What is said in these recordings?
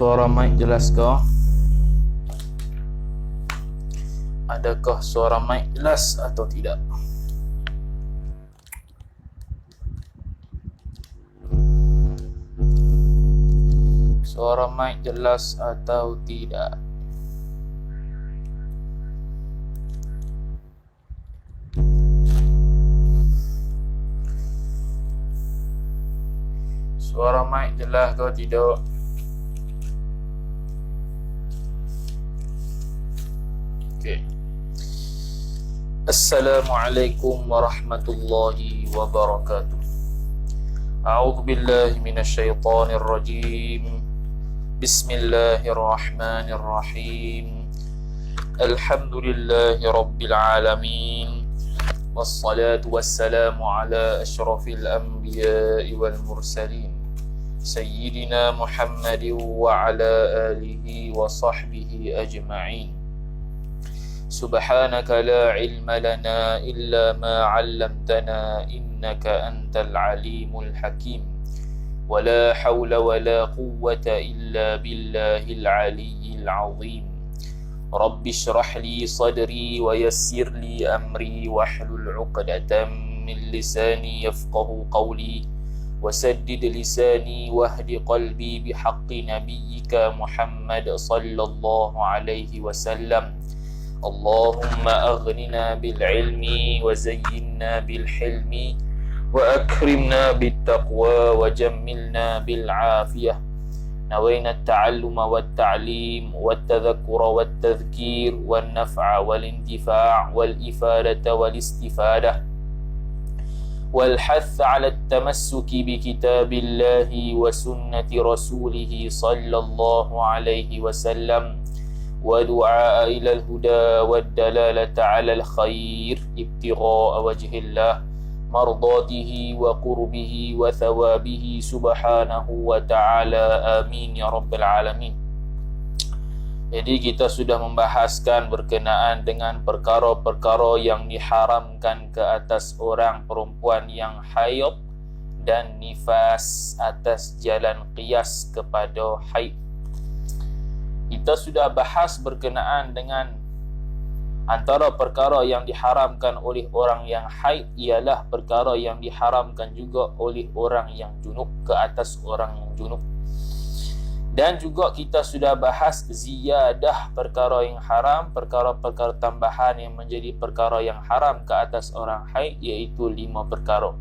Suara mic jelas ke? Adakah suara mic jelas atau tidak? Suara mic jelas atau tidak? Suara mic jelas ke tidak? Okay. Assalamualaikum warahmatullahi wabarakatuh. A'udzu billahi minasyaitonir rajim. Bismillahirrahmanirrahim. Alhamdulillahi rabbil alamin. Wassalatu wassalamu ala asyrafil anbiya'i wal mursalin Sayyidina Muhammadin wa ala alihi wa sahbihi ajma'in. Subhanaka la ilma lana illa ma 'allamtana innaka antal alimul hakim. Wa la hawla wa la quwwata illa billahil aliyyil azim. Rabbi shrah li sadri wa yassir li amri wahlul 'uqdatam min lisani yafqahu qawli wasaddid lisani wahdi qalbi bihaqqi nabiyyika Muhammad sallallahu alaihi wasallam. Allahumma aghnina bil ilmi wa zayyinna bil hilmi wa akrimna bit taqwa wa jammilna bil afiyah. Nawayna at-ta'alluma wat ta'lim wat tadhakkura wat tadhkir wan naf'a wal intifa' wal ifadata wal istifadah wal hath 'ala at-tamassuki bi kitabillahi wa sunnati rasulih sallallahu alaihi wasallam wa du'a ila al-huda wad dalalata 'ala al-khair ibtigha'a wajhillah mardatihi wa qurbihi wa thawabihi subhanahu wa ta'ala, amin ya rabbal alamin. Jadi kita sudah membahaskan berkenaan dengan perkara-perkara yang diharamkan ke atas orang perempuan yang haid dan nifas atas jalan qiyas kepada haid. Kita sudah bahas berkenaan dengan antara perkara yang diharamkan oleh orang yang haid ialah perkara yang diharamkan juga oleh orang yang junub ke atas orang yang junub. Dan juga kita sudah bahas ziyadah perkara yang haram, perkara-perkara tambahan yang menjadi perkara yang haram ke atas orang haid, iaitu 5 perkara.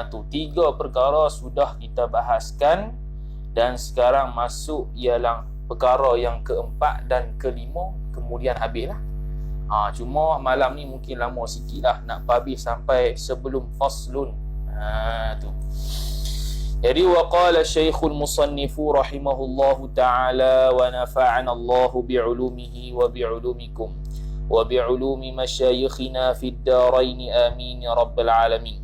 Tu 3 perkara sudah kita bahaskan. Dan sekarang masuk ialah perkara yang keempat dan kelima, kemudian habislah. Cuma malam ni mungkin lama sikit lah, nak habis sampai sebelum faslun. Tu. Jadi waqala Syekhul Musannifu rahimahullahu ta'ala wa nafa'ana Allahu bi'ulumihi wa bi'ulumikum wa bi'ulumi masyayikhina fid darain, amin ya rabbal alamin.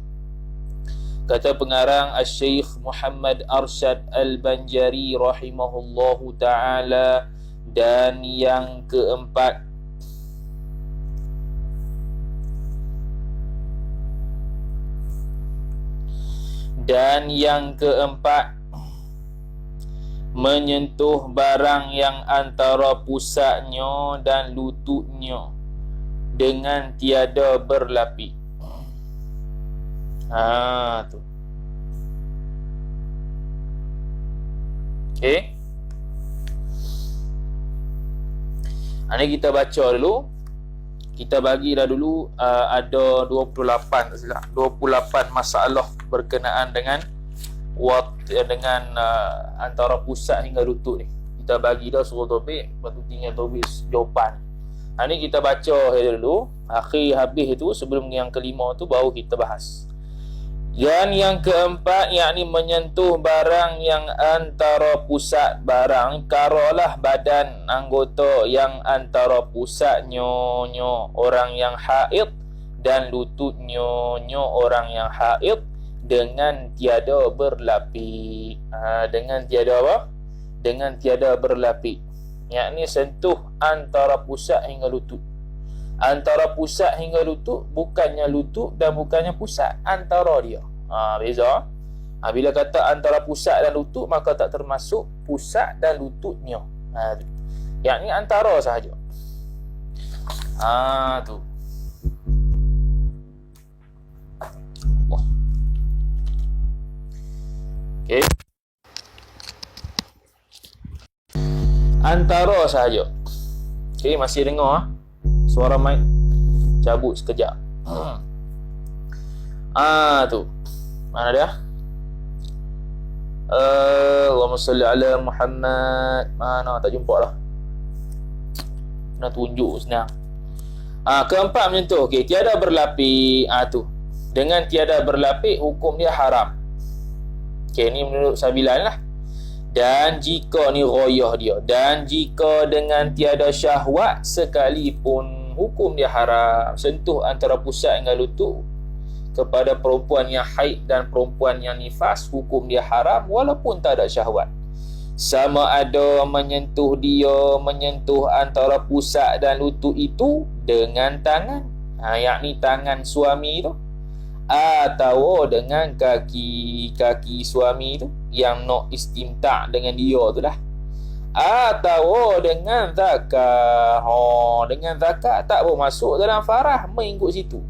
Kata pengarang Asy-Syaikh Muhammad Arsyad Al-Banjari rahimahullahu ta'ala, dan yang keempat, menyentuh barang yang antara pusatnya dan lututnya dengan tiada berlapik. Tu. Okey. Ini kita baca dulu. Kita bagi dah dulu ada 28 tak silap. 28 masalah berkenaan dengan antara pusat hingga lutut ni. Kita bagi dah suruh topik, lepas tu tinggal tulis jawapan. Ini kita baca dulu. Akhir habis itu, sebelum yang kelima tu baru kita bahas. Dan yang keempat, yakni menyentuh barang yang antara pusat barang, karolah badan anggota yang antara pusatnya orang yang haid dan lututnya orang yang haid dengan tiada berlapik. Dengan tiada apa? Dengan tiada berlapik. Yakni sentuh antara pusat hingga lutut. Antara pusat hingga lutut, bukannya lutut dan bukannya pusat, antara dia. Beza. Bila kata antara pusat dan lutut, maka tak termasuk pusat dan lututnya. Yang ni antara sahaja. Tu. Wah. Okey. Antara sahaja. Okey, masih dengar suara mic. Cabut sekejap. Tu. Mana dia? Allahumma salli ala Muhammad. Mana tak jumpa lah. Nak tunjuk senang. Keempat macam tu. Okey, tiada berlapik. Tu. Dengan tiada berlapik, hukum dia haram. Okey, ni menurut Sabilan lah. Dan jika ni royah dia. Dan jika dengan tiada syahwat sekalipun, hukum dia haram. Sentuh antara pusat dengan lutut kepada perempuan yang haid dan perempuan yang nifas, hukum dia haram walaupun tak ada syahwat. Sama ada menyentuh antara pusat dan lutut itu dengan tangan, yakni tangan suami tu, atau dengan kaki suami tu yang nak istimta' dengan dia tu lah, atau dengan zakar. Dengan zakar tak bermasuk dalam farah, mengikut situ.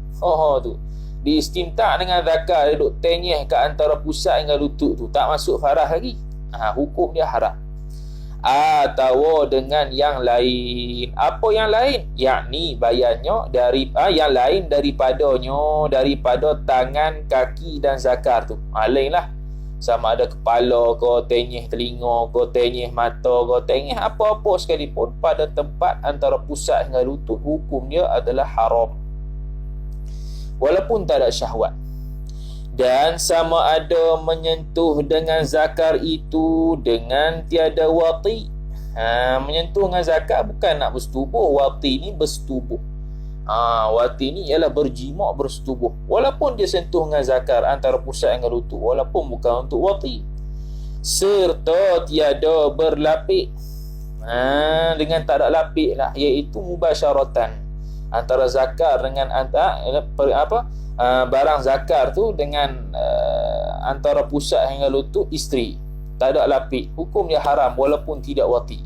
Tu diistimta' dengan zakar, duduk tenyeh ke antara pusat dengan lutut tu, tak masuk farah lagi. Hukum dia haram. Atau dengan yang lain. Apa yang lain? Yakni bayannya dari yang lain daripada tangan, kaki dan zakar tu. Lain lah. Sama ada kepala ke, tenyeh telinga ke, tenyeh mata ke, tenyeh apa-apa sekalipun pada tempat antara pusat dengan lutut, hukum dia adalah haram walaupun tak ada syahwat. Dan sama ada menyentuh dengan zakar itu dengan tiada wati. Menyentuh dengan zakar bukan nak bersetubuh. Wati ni bersetubuh. Wati ni ialah berjimak, bersetubuh. Walaupun dia sentuh dengan zakar antara pusat dengan lutut, walaupun bukan untuk wati. Serta tiada berlapik. Dengan tak ada lapik lah, iaitu mubasyaratan. Antara zakar dengan barang zakar tu dengan antara pusat hingga lutut isteri, tak ada lapik, hukum dia haram walaupun tidak wati.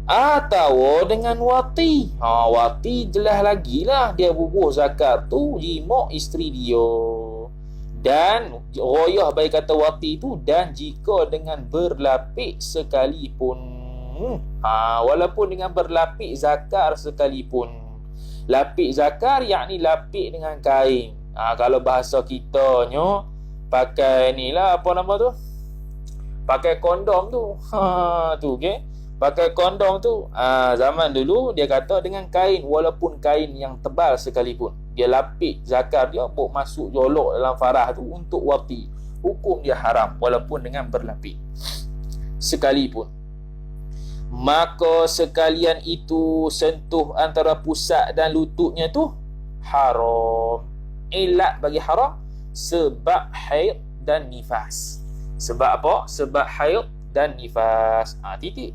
Atau dengan wati. Wati jelas lagi lah, dia bubuh zakar tu jimak isteri dia. Dan royah bagi kata wati tu, dan jika dengan berlapik sekalipun. Walaupun dengan berlapik zakar sekalipun. Lapik zakar yakni lapik dengan kain. Kalau bahasa kitanya pakai ni lah, apa nama tu, pakai kondom tu. Tu okey. Pakai kondom tu, zaman dulu dia kata dengan kain, walaupun kain yang tebal sekalipun, dia lapik zakar dia, buat masuk jolok dalam farah tu untuk wati. Hukum dia haram walaupun dengan berlapik sekalipun. Maka sekalian itu sentuh antara pusat dan lututnya tu haram. Ilat bagi haram sebab haid dan nifas. Sebab apa? Sebab haid dan nifas. Titik.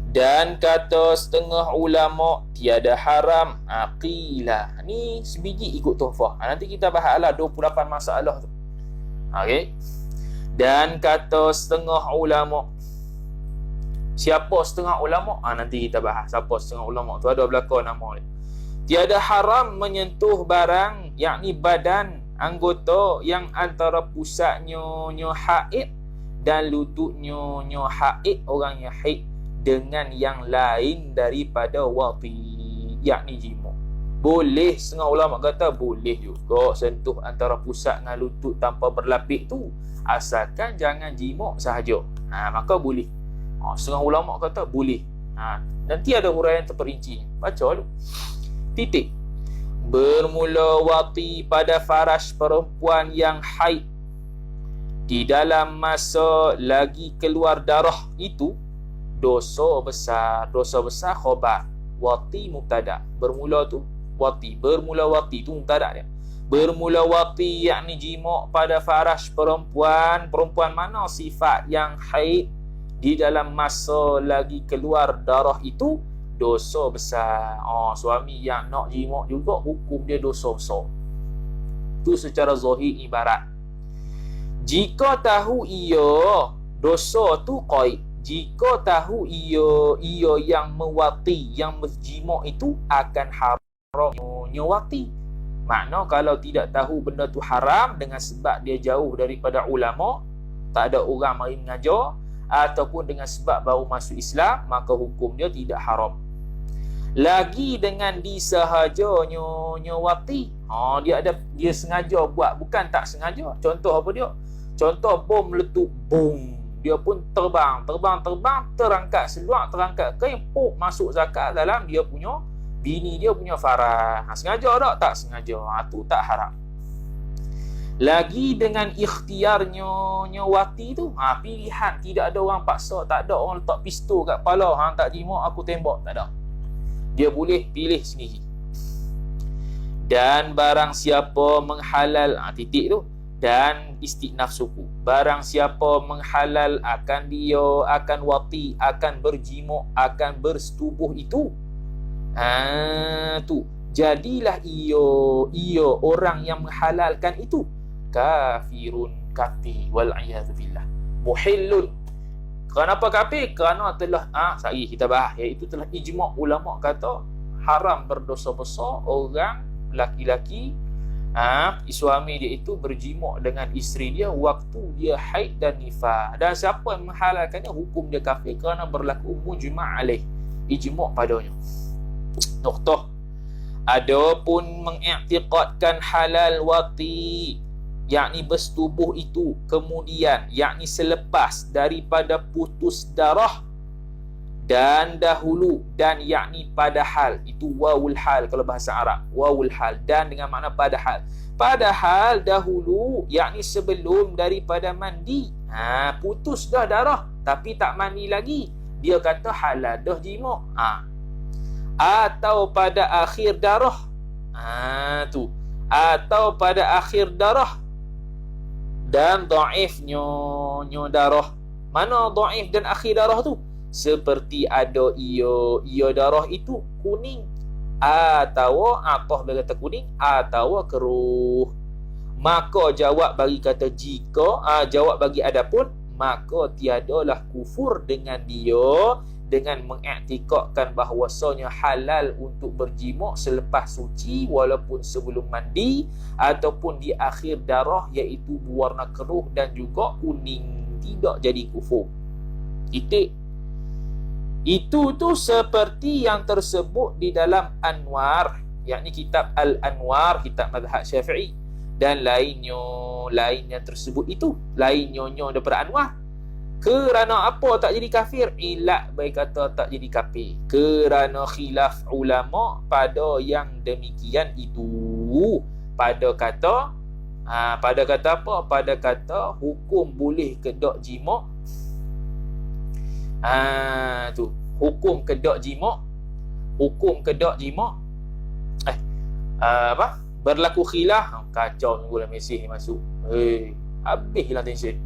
Dan kata setengah ulama tiada haram. Qila. Ni sebiji ikut tuhfah. Nanti kita bahas lah 28 masalah tu. Okey. Dan kata setengah ulama. Siapa setengah ulama? Nanti kita bahas siapa setengah ulama tu, ada belakang nama dia. Tiada haram menyentuh barang, yakni badan, anggota yang antara pusatnya haid dan lututnya haid, orang yang haid, dengan yang lain daripada wati, yakni jimat. Boleh, setengah ulama kata boleh juga sentuh antara pusat dengan lutut tanpa berlapik tu, asalkan jangan jimat sahaja. Maka boleh. Setengah ulama kata boleh. Nanti ada huraian terperinci. Baca dulu. Titik. Bermula wati pada farash perempuan yang haid di dalam masa lagi keluar darah itu dosa besar. Dosa besar khabar. Wati mubtada. Bermula tu wati. Bermula wati tu mubtada dia. Bermula wati yakni jimak pada farash perempuan. Perempuan mana sifat yang haid di dalam masa lagi keluar darah itu dosa besar. Suami yang nak jimak juga hukum dia dosa besar. Itu secara zahir ibarat. Jika tahu ia Dosa tu qaid. Jika tahu ia yang mewati, yang berjima itu akan haram nyewati. Makna kalau tidak tahu benda tu haram dengan sebab dia jauh daripada ulama, tak ada orang mari mengajar, ataupun dengan sebab baru masuk Islam, maka hukum dia tidak haram. Lagi dengan disahaja nyewati, dia sengaja buat, bukan tak sengaja. Contoh apa dia? Contoh bom meletup, boom, dia pun terbang, terangkat seluar, terangkat kain, masuk zakat dalam dia punya bini dia punya farah. Sengaja tak sengaja, tu tak haram. Lagi dengan ikhtiarnya nyewati tu, pilihan, tidak ada orang paksa, tak ada orang letak pistol kat kepala, tak jima aku tembak, tak ada. Dia boleh pilih sendiri. Dan barang siapa menghalal, titik tu, dan istiqnaf suku, barang siapa menghalal akan dia, akan wati, akan berjima, akan bersetubuh itu, tu jadilah ia orang yang menghalalkan itu kafirun, kafir, wal'iyadu billah, muhillun. Kenapa kafir? Kerana telah sehari kita bahas, iaitu telah ijma' ulama kata haram berdosa besar orang laki-laki, suami dia itu berjima' dengan isteri dia waktu dia haid dan nifas. Dan siapa yang menghalalkannya, hukum dia kafir kerana berlaku mujma' alaih, ijma' padanya. Noktah. Adapun mengiktikadkan halal wati, yakni bersetubuh itu kemudian, yakni selepas daripada putus darah, dan dahulu, dan yakni padahal, itu wawul hal kalau bahasa Arab, wawul hal, dan dengan makna padahal. Padahal dahulu, yakni sebelum daripada mandi, putus dah darah tapi tak mandi lagi, dia kata halal dah jima'. Atau pada akhir darah, tu, atau pada akhir darah, dan dhaifnya darah. Mana dhaif dan akhir darah tu? Seperti ada ia darah itu kuning, atau atah bagi kata kuning, atau keruh. Maka jawab bagi kata jika, jawab bagi adapun, maka tiadalah kufur dengan dia dengan mengiktikadkan bahawasanya halal untuk berjima' selepas suci walaupun sebelum mandi, ataupun di akhir darah, iaitu berwarna keruh dan juga kuning, tidak jadi kufur. Itu tu seperti yang tersebut di dalam Anwar, yakni kitab Al-Anwar, kitab mazhab Syafi'i, dan lainnya tersebut itu, lainnya daripada Anwar. Kerana apa tak jadi kafir? Ilat bagi kata tak jadi kafir kerana khilaf ulama pada yang demikian itu. Pada kata apa? Pada kata hukum boleh kedak jima'. Tu hukum kedak jima'. Berlaku khilaf. Kacau minggu lah mesej ni masuk. Habis hilang tension.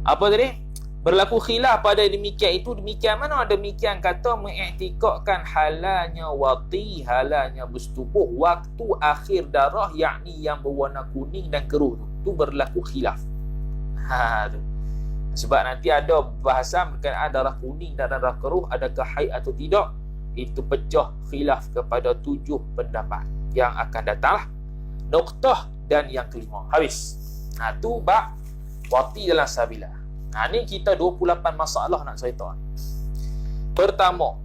Apa tadi? Berlaku khilaf pada demikian itu. Demikian mana? Demikian kata mengiktikadkan halalnya wati, halalnya bersetubuh waktu akhir darah, yakni yang berwarna kuning dan keruh tu berlaku khilaf. Tu. Sebab nanti ada bahasan berkenaan darah kuning dan darah keruh, adakah haid atau tidak. Itu pecah khilaf kepada 7 pendapat yang akan datanglah. Noktah dan yang kelima. Habis. Tu bab wati dalam sabilah. Ni kita 28 masalah nak cerita. Pertama,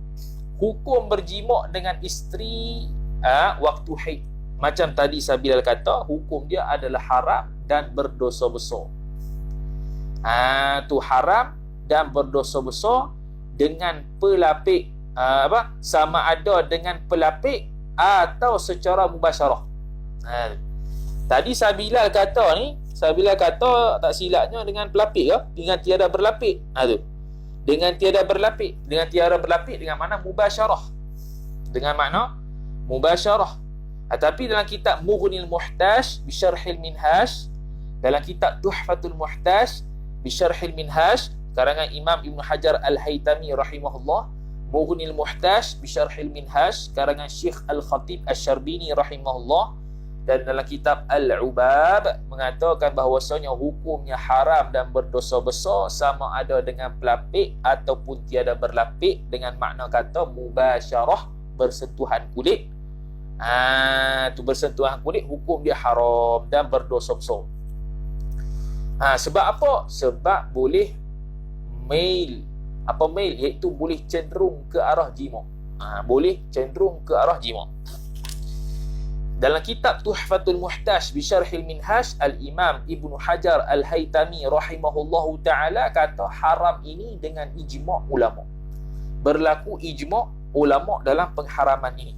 hukum berjima' dengan isteri waktu haid. Macam tadi Sabilal kata, hukum dia adalah haram dan berdosa besar. Tu haram dan berdosa besar dengan pelapik, sama ada dengan pelapik atau secara mubasyarah. Tadi Sabilal kata tak silapnya dengan pelapik ke? Dengan tiada berlapik. Tu. Dengan tiada berlapik dengan makna mubasyarah. Dengan makna mubasyarah. Tapi dalam kitab Mughnil Muhtaj bi Syarhil Minhaj, dalam kitab Tuhfatul Muhtaj bi Syarhil Minhaj, karangan Imam Ibn Hajar Al-Haytami rahimahullah, Mughnil Muhtaj bi Syarhil Minhaj, karangan Syekh Al-Khatib Asy-Syarbini rahimahullah, Dan dalam kitab Al-Ubab mengatakan bahawasanya hukumnya haram dan berdosa besar sama ada dengan pelapik ataupun tiada berlapik, dengan makna kata mubasyarah, bersentuhan kulit. Tu bersentuhan kulit hukum dia haram dan berdosa besar. Sebab apa? Sebab boleh mail. Apa mail? Iaitu boleh cenderung ke arah jima'. Boleh cenderung ke arah jima'. Dalam kitab Tuhfatul Muhtaj bi Syarhil Minhaj, Al-Imam Ibnu Hajar Al-Haytami rahimahullahu ta'ala kata haram ini dengan ijma' ulama. Berlaku ijma' ulama dalam pengharaman ini.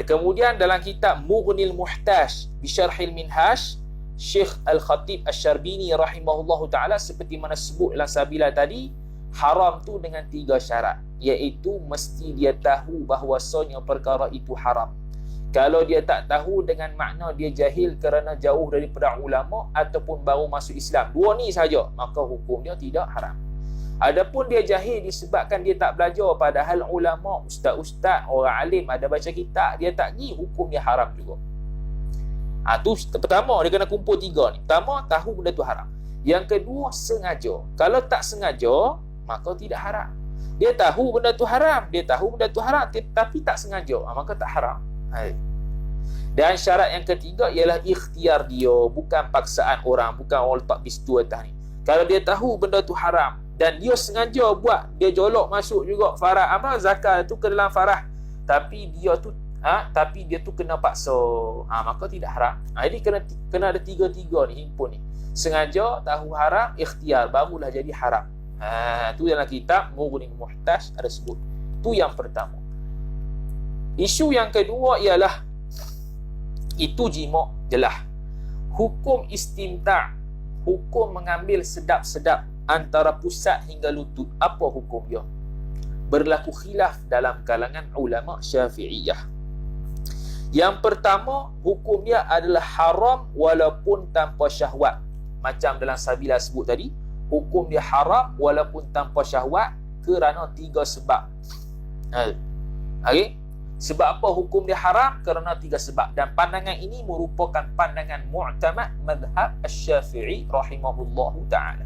Kemudian dalam kitab Mughnil Muhtaj bi Syarhil Minhaj, Syekh Al-Khatib Asy-Syarbini rahimahullahu ta'ala seperti mana sebut dalam Sabila tadi, haram tu dengan 3 syarat, iaitu mesti dia tahu bahawasanya perkara itu haram. Kalau dia tak tahu dengan makna dia jahil kerana jauh daripada ulama ataupun baru masuk Islam, 2 ni saja, maka hukum dia tidak haram. Adapun dia jahil disebabkan dia tak belajar, padahal ulama, ustaz-ustaz, orang alim ada baca kitab, dia tak pergi, hukum dia haram juga. Tu pertama, dia kena kumpul 3 ni. Pertama, tahu benda tu haram. Yang kedua, sengaja. Kalau tak sengaja, maka tidak haram. Dia tahu benda tu haram, tapi tak sengaja, maka tak haram. Dan syarat yang ketiga ialah ikhtiar dia, bukan paksaan orang, bukan orang letak pistu atas ni. Kalau dia tahu benda tu haram dan dia sengaja buat, dia jolok masuk juga farah apa zakat tu ke dalam farah, tapi dia tu kena paksa, maka tidak haram. Jadi kena ada 3 ni, himpun ni. Sengaja, tahu haram, ikhtiar, barulah jadi haram. Tu dalam kitab Mughnil Muhtaj ada sebut. Tu yang pertama. Isu yang kedua ialah itu jima' jelah. Hukum istimta', hukum mengambil sedap-sedap antara pusat hingga lutut, apa hukum dia? Berlaku khilaf dalam kalangan ulama Syafi'iyah. Yang pertama, hukum dia adalah haram walaupun tanpa syahwat. Macam dalam Sabila sebut tadi, hukum dia haram walaupun tanpa syahwat kerana 3 sebab. Okey? Sebab apa hukum dia haram? Kerana 3 sebab. Dan pandangan ini merupakan pandangan mu'tamad madhab Asy-Syafi'i rahimahullahu ta'ala.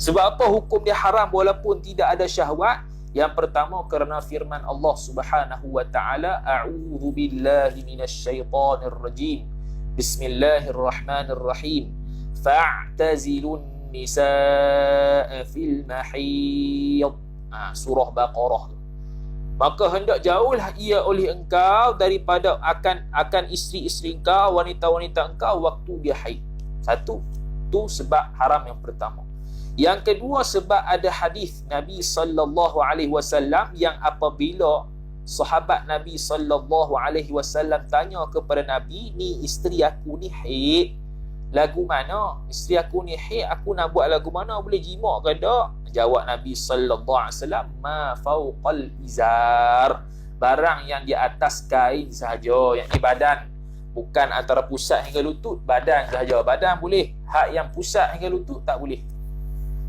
Sebab apa hukum dia haram walaupun tidak ada syahwat? Yang pertama, kerana firman Allah subhanahu wa ta'ala, a'udzu billahi minasyaitonir rajim, bismillahirrahmanirrahim, fa'tazilun nisaa fil mahid. Surah Baqarah. Maka hendak jauhlah ia oleh engkau daripada akan isteri-isteri engkau, wanita-wanita engkau waktu dia haid. Satu, tu sebab haram yang pertama. Yang kedua, sebab ada hadis Nabi sallallahu alaihi wasallam yang apabila sahabat Nabi sallallahu alaihi wasallam tanya kepada Nabi, ni isteri aku ni haid, lagu mana? Isteri aku ni haid, aku nak buat lagu mana? Boleh jima' ke tak? Jawab Nabi sallallahu alaihi wasallam, ma fauqal izar, barang yang di atas kain sahaja, yang di badan, bukan antara pusat hingga lutut, badan sahaja. Badan boleh, hak yang pusat hingga lutut tak boleh.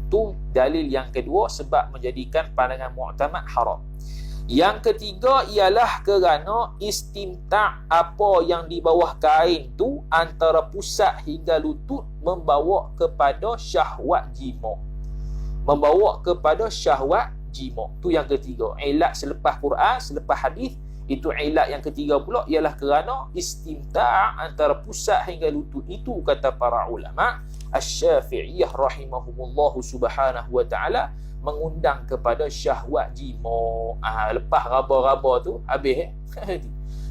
Tu dalil yang kedua sebab menjadikan pandangan mu'tamad haram. Yang ketiga ialah kerana istimta' apa yang di bawah kain tu antara pusat hingga lutut membawa kepada syahwat jima'. Membawa kepada syahwat jima'. Tu yang ketiga. Ilat selepas Quran, selepas hadis, itu ilat yang ketiga pula ialah kerana istimta' antara pusat hingga lutut. Itu kata para ulama Asy-Syafi'iyah rahimahumullahu subhanahu wa ta'ala mengundang kepada syahwat jima'. Lepas raba-raba tu habis.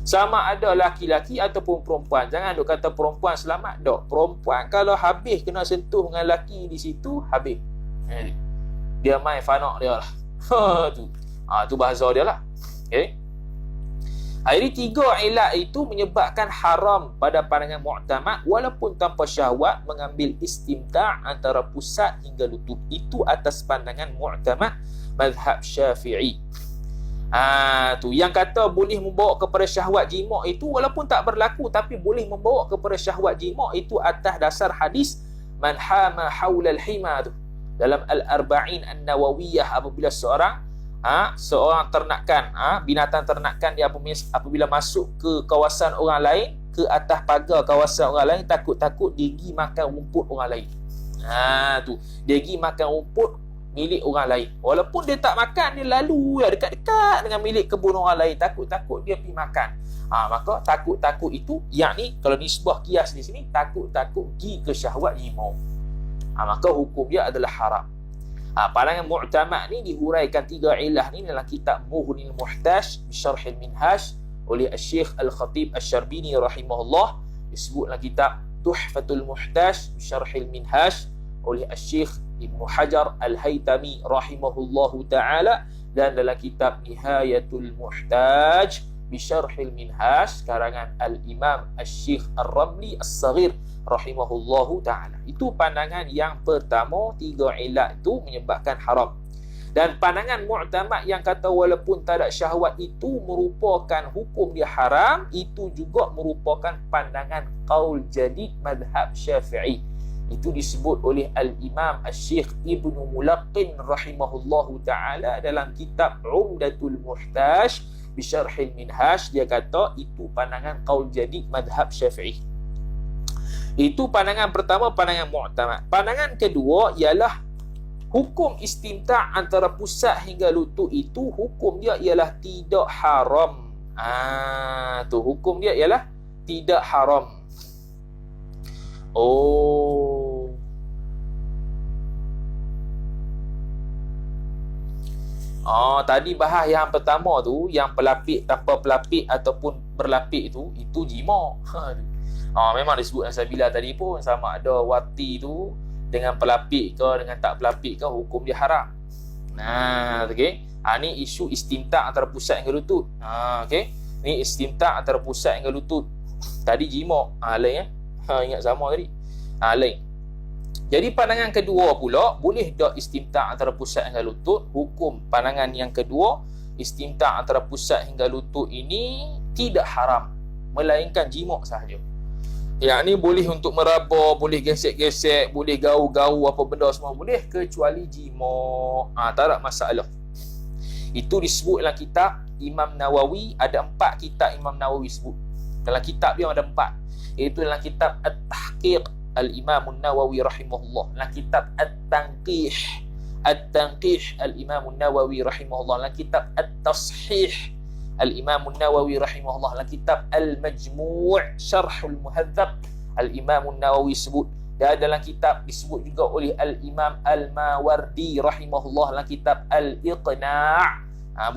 Sama ada laki-laki ataupun perempuan. Jangan duk kata perempuan selamat. Tak. Perempuan kalau habis kena sentuh dengan laki di situ, habis. Dia main fanak dia lah. Tu bahasa dia lah. Okay. Jadi 3 ilat itu menyebabkan haram pada pandangan mu'tamad walaupun tanpa syahwat mengambil istimta' antara pusat hingga lutut. Itu atas pandangan mu'tamad mazhab Syafi'i. Tu yang kata boleh membawa kepada syahwat jima' itu walaupun tak berlaku tapi boleh membawa kepada syahwat jima' itu atas dasar hadis man hama haulal hima tu. Dalam Al-Arba'in An-Nawawiyah, apabila seorang ternakan, binatang ternakan dia apabila masuk ke kawasan orang lain, ke atas pagar kawasan orang lain, takut-takut dia pergi makan rumput orang lain. Tu dia pergi makan rumput milik orang lain. Walaupun dia tak makan, dia lalu dekat-dekat dengan milik kebun orang lain, takut-takut dia pergi makan. Maka takut-takut itu, yakni kalau nisbah kias di sini, takut-takut pergi ke syahwat jima. Maka hukum dia adalah haram. Pandangan mu'tamad ni dihuraikan 3 ilah ni dalam kitab Mughnil Muhtaj Syarhil Minhaj oleh Syekh Al-Khatib Asy-Syarbini rahimahullah, disebut dalam kitab Tuhfatul Muhtaj Syarhil Minhaj oleh Syekh Ibnu Hajar Al-Haytami rahimahullahu taala, dan dalam kitab Nihayatul Muhtaj Bisyarhil Minhaj karangan Al-Imam Asy-Syekh Ar-Ramli As-Saghir rahimahullahu ta'ala. Itu pandangan yang pertama, 3 ilat itu menyebabkan haram. Dan pandangan mu'tamad yang kata walaupun tak ada syahwat itu merupakan hukum dia haram, itu juga merupakan pandangan qaul jadid madhab Syafi'i. Itu disebut oleh Al-Imam Asy-Syekh Ibnu Mulaqqin rahimahullahu ta'ala dalam kitab Umdatul Muhtaj Bisyarhil Minhaj. Dia kata itu pandangan qaul jadid madhab Syafi'i. Itu pandangan pertama, pandangan mu'tamad. Pandangan kedua ialah hukum istimta' antara pusat hingga lutut itu hukum dia ialah tidak haram. Tu hukum dia ialah tidak haram. Tadi bahas yang pertama tu, yang pelapik tanpa pelapik ataupun berlapik itu jima. Memang disebut Sabila tadi pun, sama ada wati tu dengan pelapik ke dengan tak pelapik ke, hukum dia haram. Okey. Ni isu istimta' antara pusat hingga lutut. Okey. Ni istimta' antara pusat hingga lutut. Tadi jima. Lain ingat sama tadi. Lain. Jadi pandangan kedua pula, boleh tak istimta' antara pusat hingga lutut? Hukum pandangan yang kedua, istimta' antara pusat hingga lutut ini tidak haram, melainkan jima sahaja. Yang ni boleh untuk meraba, boleh gesek-gesek, boleh gau-gau, apa benda semua boleh, kecuali jima. Tak ada masalah. Itu disebut dalam kitab Imam Nawawi. Ada 4 kitab Imam Nawawi sebut. Dalam kitab dia ada 4. Iaitu dalam kitab At-Tahqiq Al-Imam Nawawi rahimahullah, dalam kitab At-Tanqih Al-Imam Nawawi rahimahullah, dalam kitab At-Tashih Al-Imam Nawawi rahimahullah, dalam kitab Al-Majmu' Syarhul Muhadzab Al-Imam Nawawi sebut. Dan dalam kitab disebut juga oleh Al-Imam Al-Mawardi rahimahullah dalam kitab Al-Iqna'.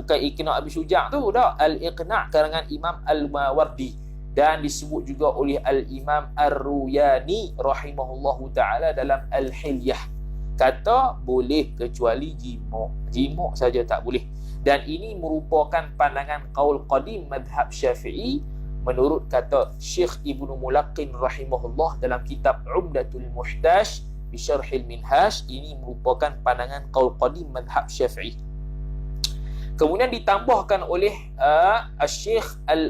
Bukan Iqna' Abi Syuja' tu dah, Al-Iqna' karangan Imam Al-Mawardi. Dan disebut juga oleh Al-Imam Ar-Ruyani rahimahullahu ta'ala dalam Al-Hilyah. Kata boleh kecuali jima' saja tak boleh. Dan ini merupakan pandangan qaul qadim madhab Syafi'i menurut kata Syekh Ibnu Mulaqqin rahimahullah dalam kitab Umdatul Muhtaj Bisyarhil Minhaj. Ini merupakan pandangan qaul qadim madhab Syafi'i. Kemudian ditambahkan oleh Syekh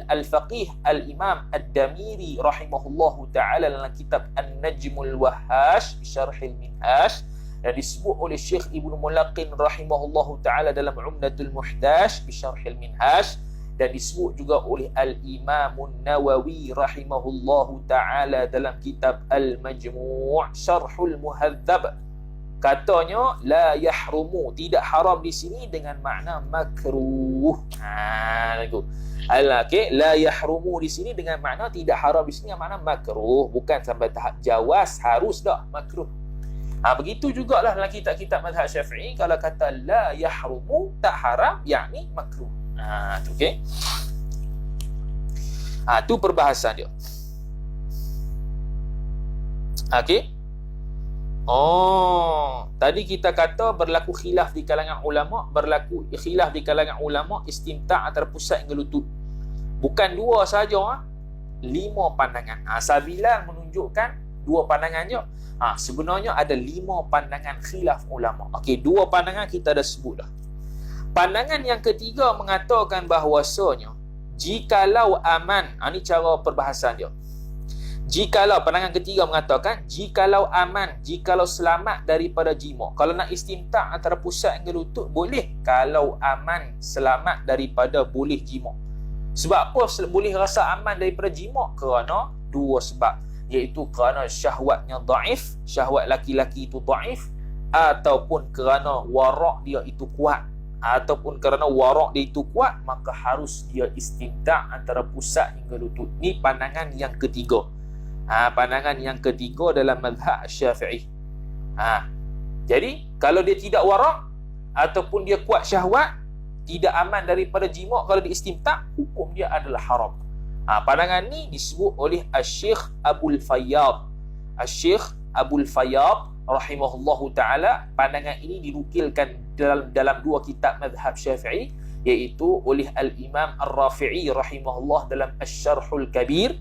Al-Faqih Al-Imam Ad-Damiri rahimahullahu ta'ala dalam kitab An-Najmul Wahhash Bisyarhil Minhaj, dan disebut oleh Syekh Ibnu Mulaqqin rahimahullahu ta'ala dalam Umdatul Muhtaj Bisyarhil Minhaj, dan disebut juga oleh Al-Imam Nawawi rahimahullahu ta'ala dalam kitab Al-Majmu' Syarhul Muhadzab. Katanya la yahrumu, tidak haram di sini dengan makna makruh. Okay, la yahrumu di sini dengan makna tidak haram di sini dengan makna makruh, bukan sampai tahap jawaz, harus dah makruh. Begitu jugalah dalam kitab-kitab mazhab Syafi'i, kalau kata la yahrumu tak haram, yakni makruh. Okey. Tu perbahasan dia. Okey. Tadi kita kata berlaku khilaf di kalangan ulama, istimta' antara pusat hingga lutut. Bukan 2 saja, 5 pandangan. Sabilan menunjukkan 2 pandangan je. Sebenarnya ada 5 pandangan khilaf ulama. Okey, 2 pandangan kita dah sebut dah. Pandangan yang ketiga mengatakan bahawasanya jikalau aman, ni cara perbahasan dia. Jikalau, pandangan ketiga mengatakan jikalau aman, jikalau selamat daripada jima. Kalau nak istimta' antara pusat hingga lutut boleh, kalau aman, selamat daripada boleh jima. Sebab apa boleh rasa aman daripada jima'? Kerana dua sebab, iaitu kerana syahwatnya daif, syahwat laki-laki itu daif, ataupun kerana warak dia itu kuat. Ataupun kerana warak dia itu kuat, maka harus dia istimta' antara pusat hingga lutut. Ni pandangan yang ketiga. Pandangan yang ketiga dalam mazhab Syafi'i. Jadi kalau dia tidak warak ataupun dia kuat syahwat, tidak aman daripada jima' kalau dia istimta', hukum dia adalah haram. Pandangan ni disebut oleh Asy-Syaikh Abul Fayyad. Asy-Syaikh Abul Fayyad rahimahullahu ta'ala, pandangan ini dinukilkan dalam dua kitab mazhab Syafi'i, iaitu oleh Al-Imam Ar-Rafi'i rahimahullah dalam Asy-Syarhul Kabir.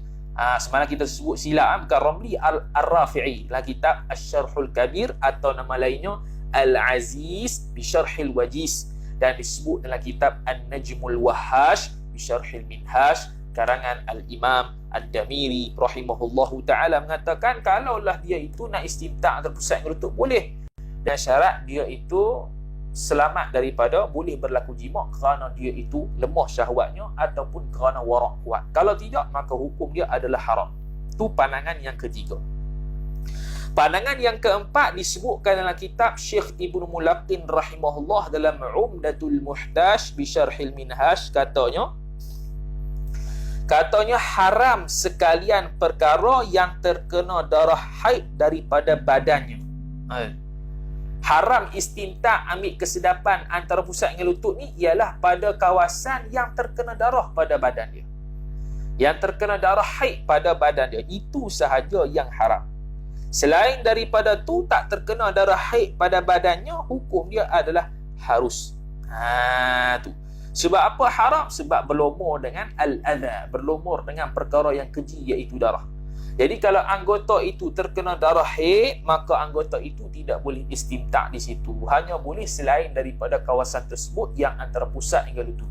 Semalam kita sebut silap, bukan Ramli, Ar-Rafi'i dalam kitab Asy-Syarhul Kabir, atau nama lainnya Al-Aziz bi Syarhil Wajiz, dan disebut dalam kitab An-Najmul Wahhash bi Syarhil Minhaj karangan Al-Imam Ad-Damiri rahimahullahu ta'ala, mengatakan kalaulah dia itu nak istimta' terpusat dengan lutut boleh, dan syarat dia itu selamat daripada boleh berlaku jima' kerana dia itu lemah syahwatnya ataupun kerana warak kuat. Kalau tidak, maka hukum dia adalah haram. Itu pandangan yang ketiga. Pandangan yang keempat disebutkan dalam kitab Syekh Ibnu Mulaqin rahimahullah dalam Umdatul Muhtaj bi Syarhil Minhaj, katanya haram sekalian perkara yang terkena darah haid daripada badannya. Haram istimta' ambil kesedapan antara pusat dengan lutut ni ialah pada kawasan yang terkena darah pada badan dia. Yang terkena darah haid pada badan dia, itu sahaja yang haram. Selain daripada tu, tak terkena darah haid pada badannya, hukum dia adalah harus. Tu. Sebab apa haram? Sebab berlumur dengan al-adha, berlumur dengan perkara yang keji, iaitu darah. Jadi kalau anggota itu terkena darah haid, maka anggota itu tidak boleh istimta' di situ. Hanya boleh selain daripada kawasan tersebut yang antara pusat hingga lutut.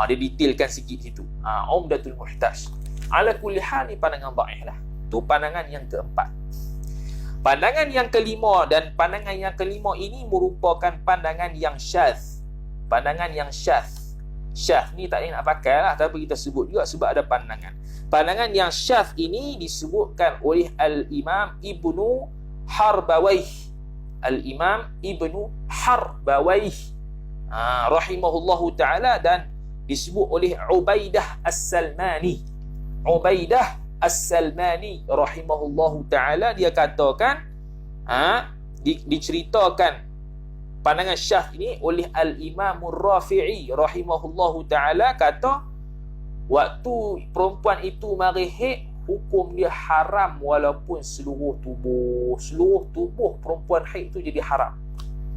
Dia detailkan sikit situ. Umdatul Muhtaj. Ala kulli hal, ni pandangan dhaif lah. Itu pandangan yang keempat. Pandangan yang kelima, dan pandangan yang kelima ini merupakan pandangan yang syadz. Pandangan yang syadz. Syadz ni tak nak pakai lah, tapi kita sebut juga sebab ada pandangan. Pandangan yang syadz ini disebutkan oleh Al-Imam Ibnu Harbawaih. Al-Imam Ibnu Harbawaih rahimahullahu ta'ala, dan disebut oleh Ubaidah As-Salmani. Ubaidah As-Salmani rahimahullahu ta'ala, dia katakan, diceritakan pandangan syadz ini oleh Al-Imam Ar-Rafi'i rahimahullahu ta'ala, kata waktu perempuan itu mari haid, hukum dia haram walaupun seluruh tubuh perempuan haid itu jadi haram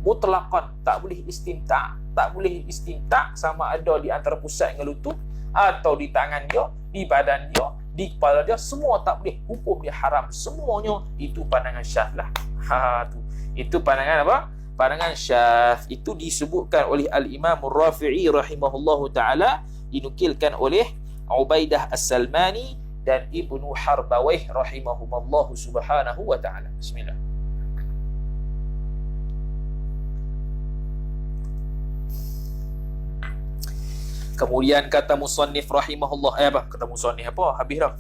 mutlaqan. Tak boleh istimta', tak boleh istimta' sama ada di antara pusat dengan lutut, atau di tangan dia, di badan dia, di kepala dia, semua tak boleh, hukum dia haram semuanya. Itu pandangan syadz lah. Itu pandangan apa? Pandangan syadz. Itu disebutkan oleh Al-Imam Ar-Rafi'i rahimahullahu ta'ala, dinukilkan oleh Ubaidah As-Salmani dan Ibnu Harbawaih rahimahumallahu subhanahu wa ta'ala. Bismillah. Kemudian kata musannif rahimahullah, kata musannif apa? Habis dah.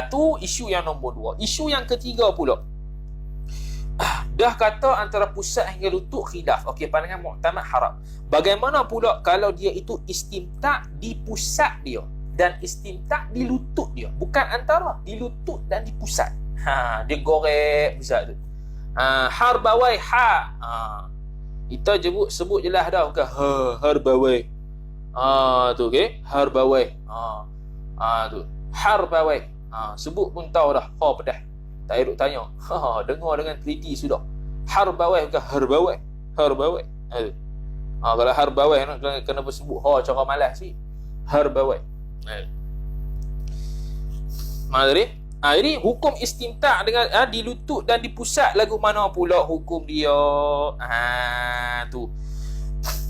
Itu isu yang nombor 2. Isu yang ketiga pula, dah kata antara pusat hingga lutut khilaf. Okey, pandangan mu'tamad haram. Bagaimana pula kalau dia itu istimta' di pusat dia dan istimta' di lutut dia? Bukan antara, di lutut dan di pusat. Dia gorek pusat tu. Harbawai kita sebut jelas dah, bukan harbawai. Tu okey, harbawai. Tu harbawai. Sebut pun tahu dah. Pedas. Tak payah duk tanya. Dengar dengan teliti sudah. Harbawai bukan harbawai. Harbawai. Kalau harbawai kena bersebut cara malas sikit. Harbawai. Mana tadi? Jadi hukum istimta' dengan di lutut dan di pusat lagu mana pula hukum dia? Tu.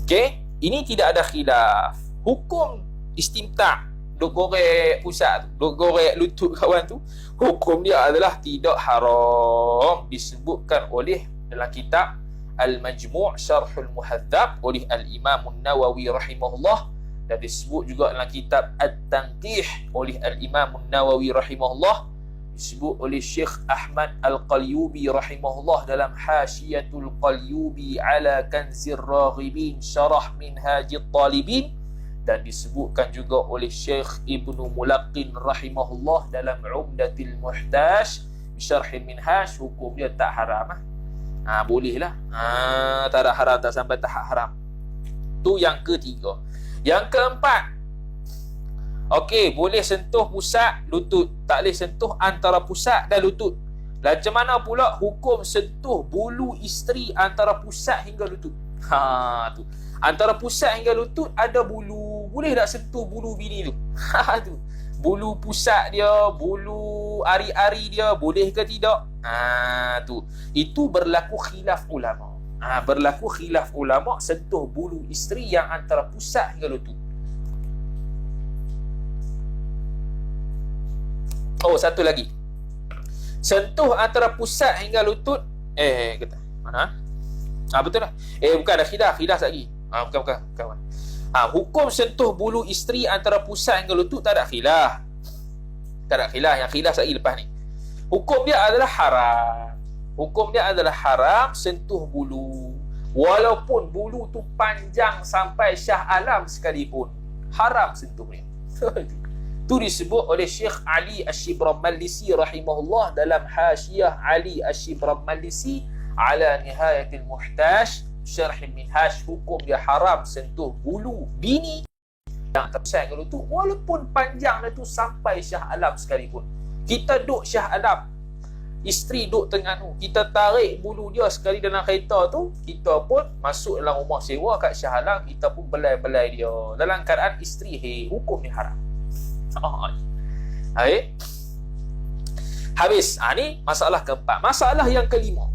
Okey, ini tidak ada khilaf. Hukum istimta' duk gorek pusat tu, duk gorek lutut kawan tu, hukum dia adalah tidak haram. Disebutkan oleh dalam kitab Al-Majmu' Syarhul Muhadzab oleh Al-Imam An-Nawawi rahimahullah, dan disebut juga dalam kitab At-Tanqih oleh Al-Imam An-Nawawi rahimahullah, disebut oleh Syekh Ahmad Al-Qalyubi rahimahullah dalam Hasyiatul Qalyubi ala Kanzir Raghibin Syarah Minhajit Talibin, dan disebutkan juga oleh Syekh Ibnu Mulaqqin rahimahullah dalam Umdatil Muhtaj Syarhil Minhaj. Hukum dia tak haram. Boleh lah. Tak ada haram, tak sampai tahap haram. Tu yang ketiga. Yang keempat, okey, boleh sentuh pusat lutut, tak boleh sentuh antara pusat dan lutut. Macam mana pula hukum sentuh bulu isteri antara pusat hingga lutut? Tu. Antara pusat hingga lutut ada bulu. Boleh tak sentuh bulu bini tu? Tu. Bulu pusat dia, bulu ari-ari dia, boleh ke tidak? Tu. Itu berlaku khilaf ulama. Berlaku khilaf ulama sentuh bulu isteri yang antara pusat hingga lutut. Satu lagi. Sentuh antara pusat hingga lutut. Kata. Mana? Betul lah. Bukan, ada khilaf lagi. Bukan. Hukum sentuh bulu isteri antara pusat hingga lutut tak ada khilaf. Tak ada khilaf. Yang khilaf lagi lepas ni. Hukum dia adalah haram. Hukum dia adalah haram sentuh bulu. Walaupun bulu tu panjang sampai Syah Alam sekalipun, haram sentuh dia. Itu disebut oleh Syekh Ali Asy-Syibramallisi rahimahullah dalam Hasyiah Ali Asy-Syibramallisi ala Nihayatil Muhtaj Syarhil Minhaj. Hukum dia haram sentuh bulu bini yang tersayang kalau tu, walaupun panjang dia tu sampai Syah Alam sekalipun. Kita duduk Syah Alam, isteri duduk tengah tu, kita tarik bulu dia sekali dalam kereta tu, kita pun masuk dalam rumah sewa kat Syah Alam, kita pun belai-belai dia dalam keadaan isteri. Hukum ni haram. Habis. Ni masalah keempat. Masalah yang kelima.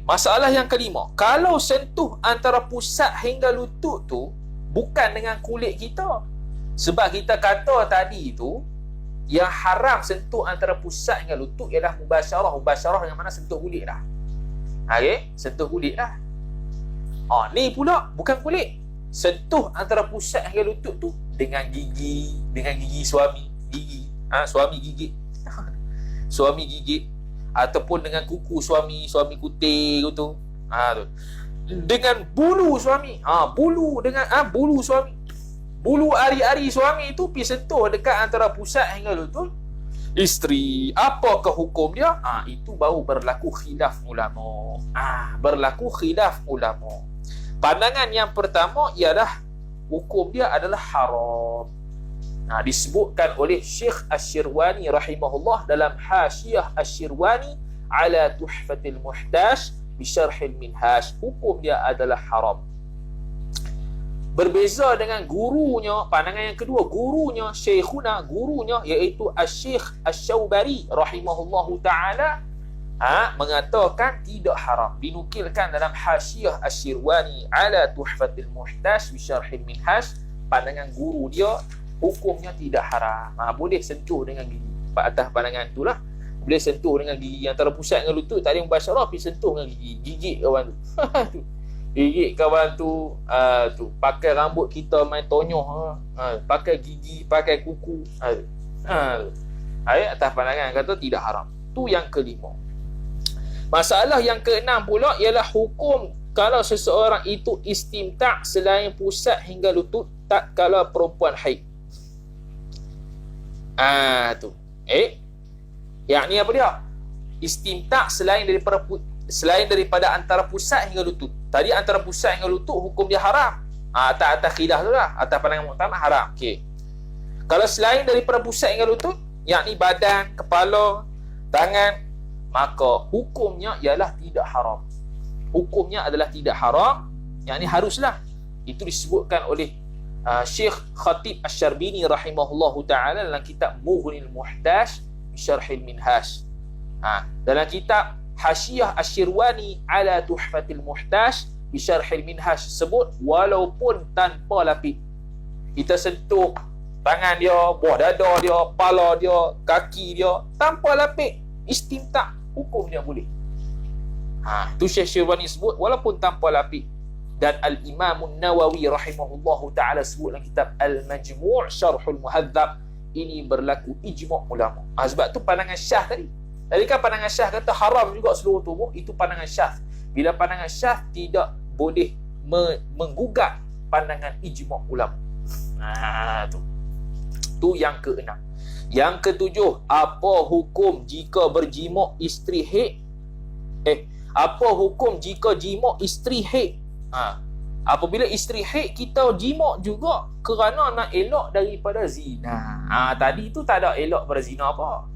Masalah yang kelima, kalau sentuh antara pusat hingga lutut tu bukan dengan kulit kita. Sebab kita kata tadi tu, yang haram sentuh antara pusat hingga lutut ialah mubasyarah. Mubasyarah yang mana sentuh kulit dah. Sentuh kulit dah. Ni pula bukan kulit. Sentuh antara pusat hingga lutut tu dengan gigi. Dengan gigi suami. Suami gigit. Suami gigit. Ataupun dengan kuku suami kutil tu. Tu. Dengan bulu suami. Bulu dengan bulu suami. Bulu ari-ari suami tu pergi sentuh dekat antara pusat hingga lutut isteri. Apakah hukum dia? Itu baru berlaku khilaf ulama. Berlaku khilaf ulama. Pandangan yang pertama ialah hukum dia adalah haram. Disebutkan oleh Syekh Asy-Syirwani rahimahullah dalam Hasyiah Asy-Syirwani ala Tuhfatil Muhtaj bi Syarhil Minhaj. Hukum dia adalah haram. Berbeza dengan gurunya, pandangan yang kedua, gurunya, syekhuna, gurunya iaitu Asy-Syekh Asy-Syaubari rahimahullahu ta'ala mengatakan tidak haram. Dinukilkan dalam Hasyiah Asy-Syirwani ala Tuhfatil Muhtaj bi Syarhil Minhaj, pandangan guru dia hukumnya tidak haram. Boleh sentuh dengan gigi. Atas pandangan itulah boleh sentuh dengan gigi antara pusat dengan lutut, tak ada mubasyarah, pergi sentuh dengan gigi, gigit kawan tu. Gigit kawan tu, pakai rambut kita main tonyoh, pakai gigi, pakai kuku. Atas pandangan kata tidak haram. Tu yang kelima. Masalah yang keenam pula ialah hukum kalau seseorang itu istimta' selain pusat hingga lutut tak kala perempuan haid. Tu. Yang ni apa dia? Istimta' selain daripada antara pusat hingga lutut. Tadi antara pusat hingga lutut hukum dia haram. Atas khilaf tu lah. Atas pandangan muktamad haram. Kalau selain daripada pusat hingga lutut, yakni badan, kepala, tangan, maka hukumnya ialah tidak haram. Hukumnya adalah tidak haram, yakni haruslah. Itu disebutkan oleh Syekh Khatib Asy-Syarbini rahimahullahu ta'ala dalam kitab Mughnil Muhtaj Syarhil Minhaj. Dalam kitab Hasyiah Asy-Syirwani ala Tuhfatil Muhtaj bi Syarhil Minhaj sebut walaupun tanpa lapik. Kita sentuh tangan dia, buah dada dia, kepala dia, kaki dia tanpa lapik, istimta', hukum dia boleh. Tu Syekh Syirwani sebut walaupun tanpa lapik Dan Al-Imam Nawawi rahimahullahu ta'ala sebut dalam kitab Al-Majmu' Syarhul Muhadzab, ini berlaku ijma' ulama. Sebab tu pandangan Syah tadi. Tadi kan pandangan Syah kata haram juga seluruh tubuh, itu pandangan Syah. Bila pandangan Syah tidak boleh menggugat pandangan ijma' ulama. Tu yang keenam. Yang ketujuh, apa hukum jika berjima' isteri haid? Apa hukum jika jima' isteri haid? Apabila isteri haid kita jima' juga kerana nak elok daripada zina. Tadi tu tak ada elok daripada zina apa.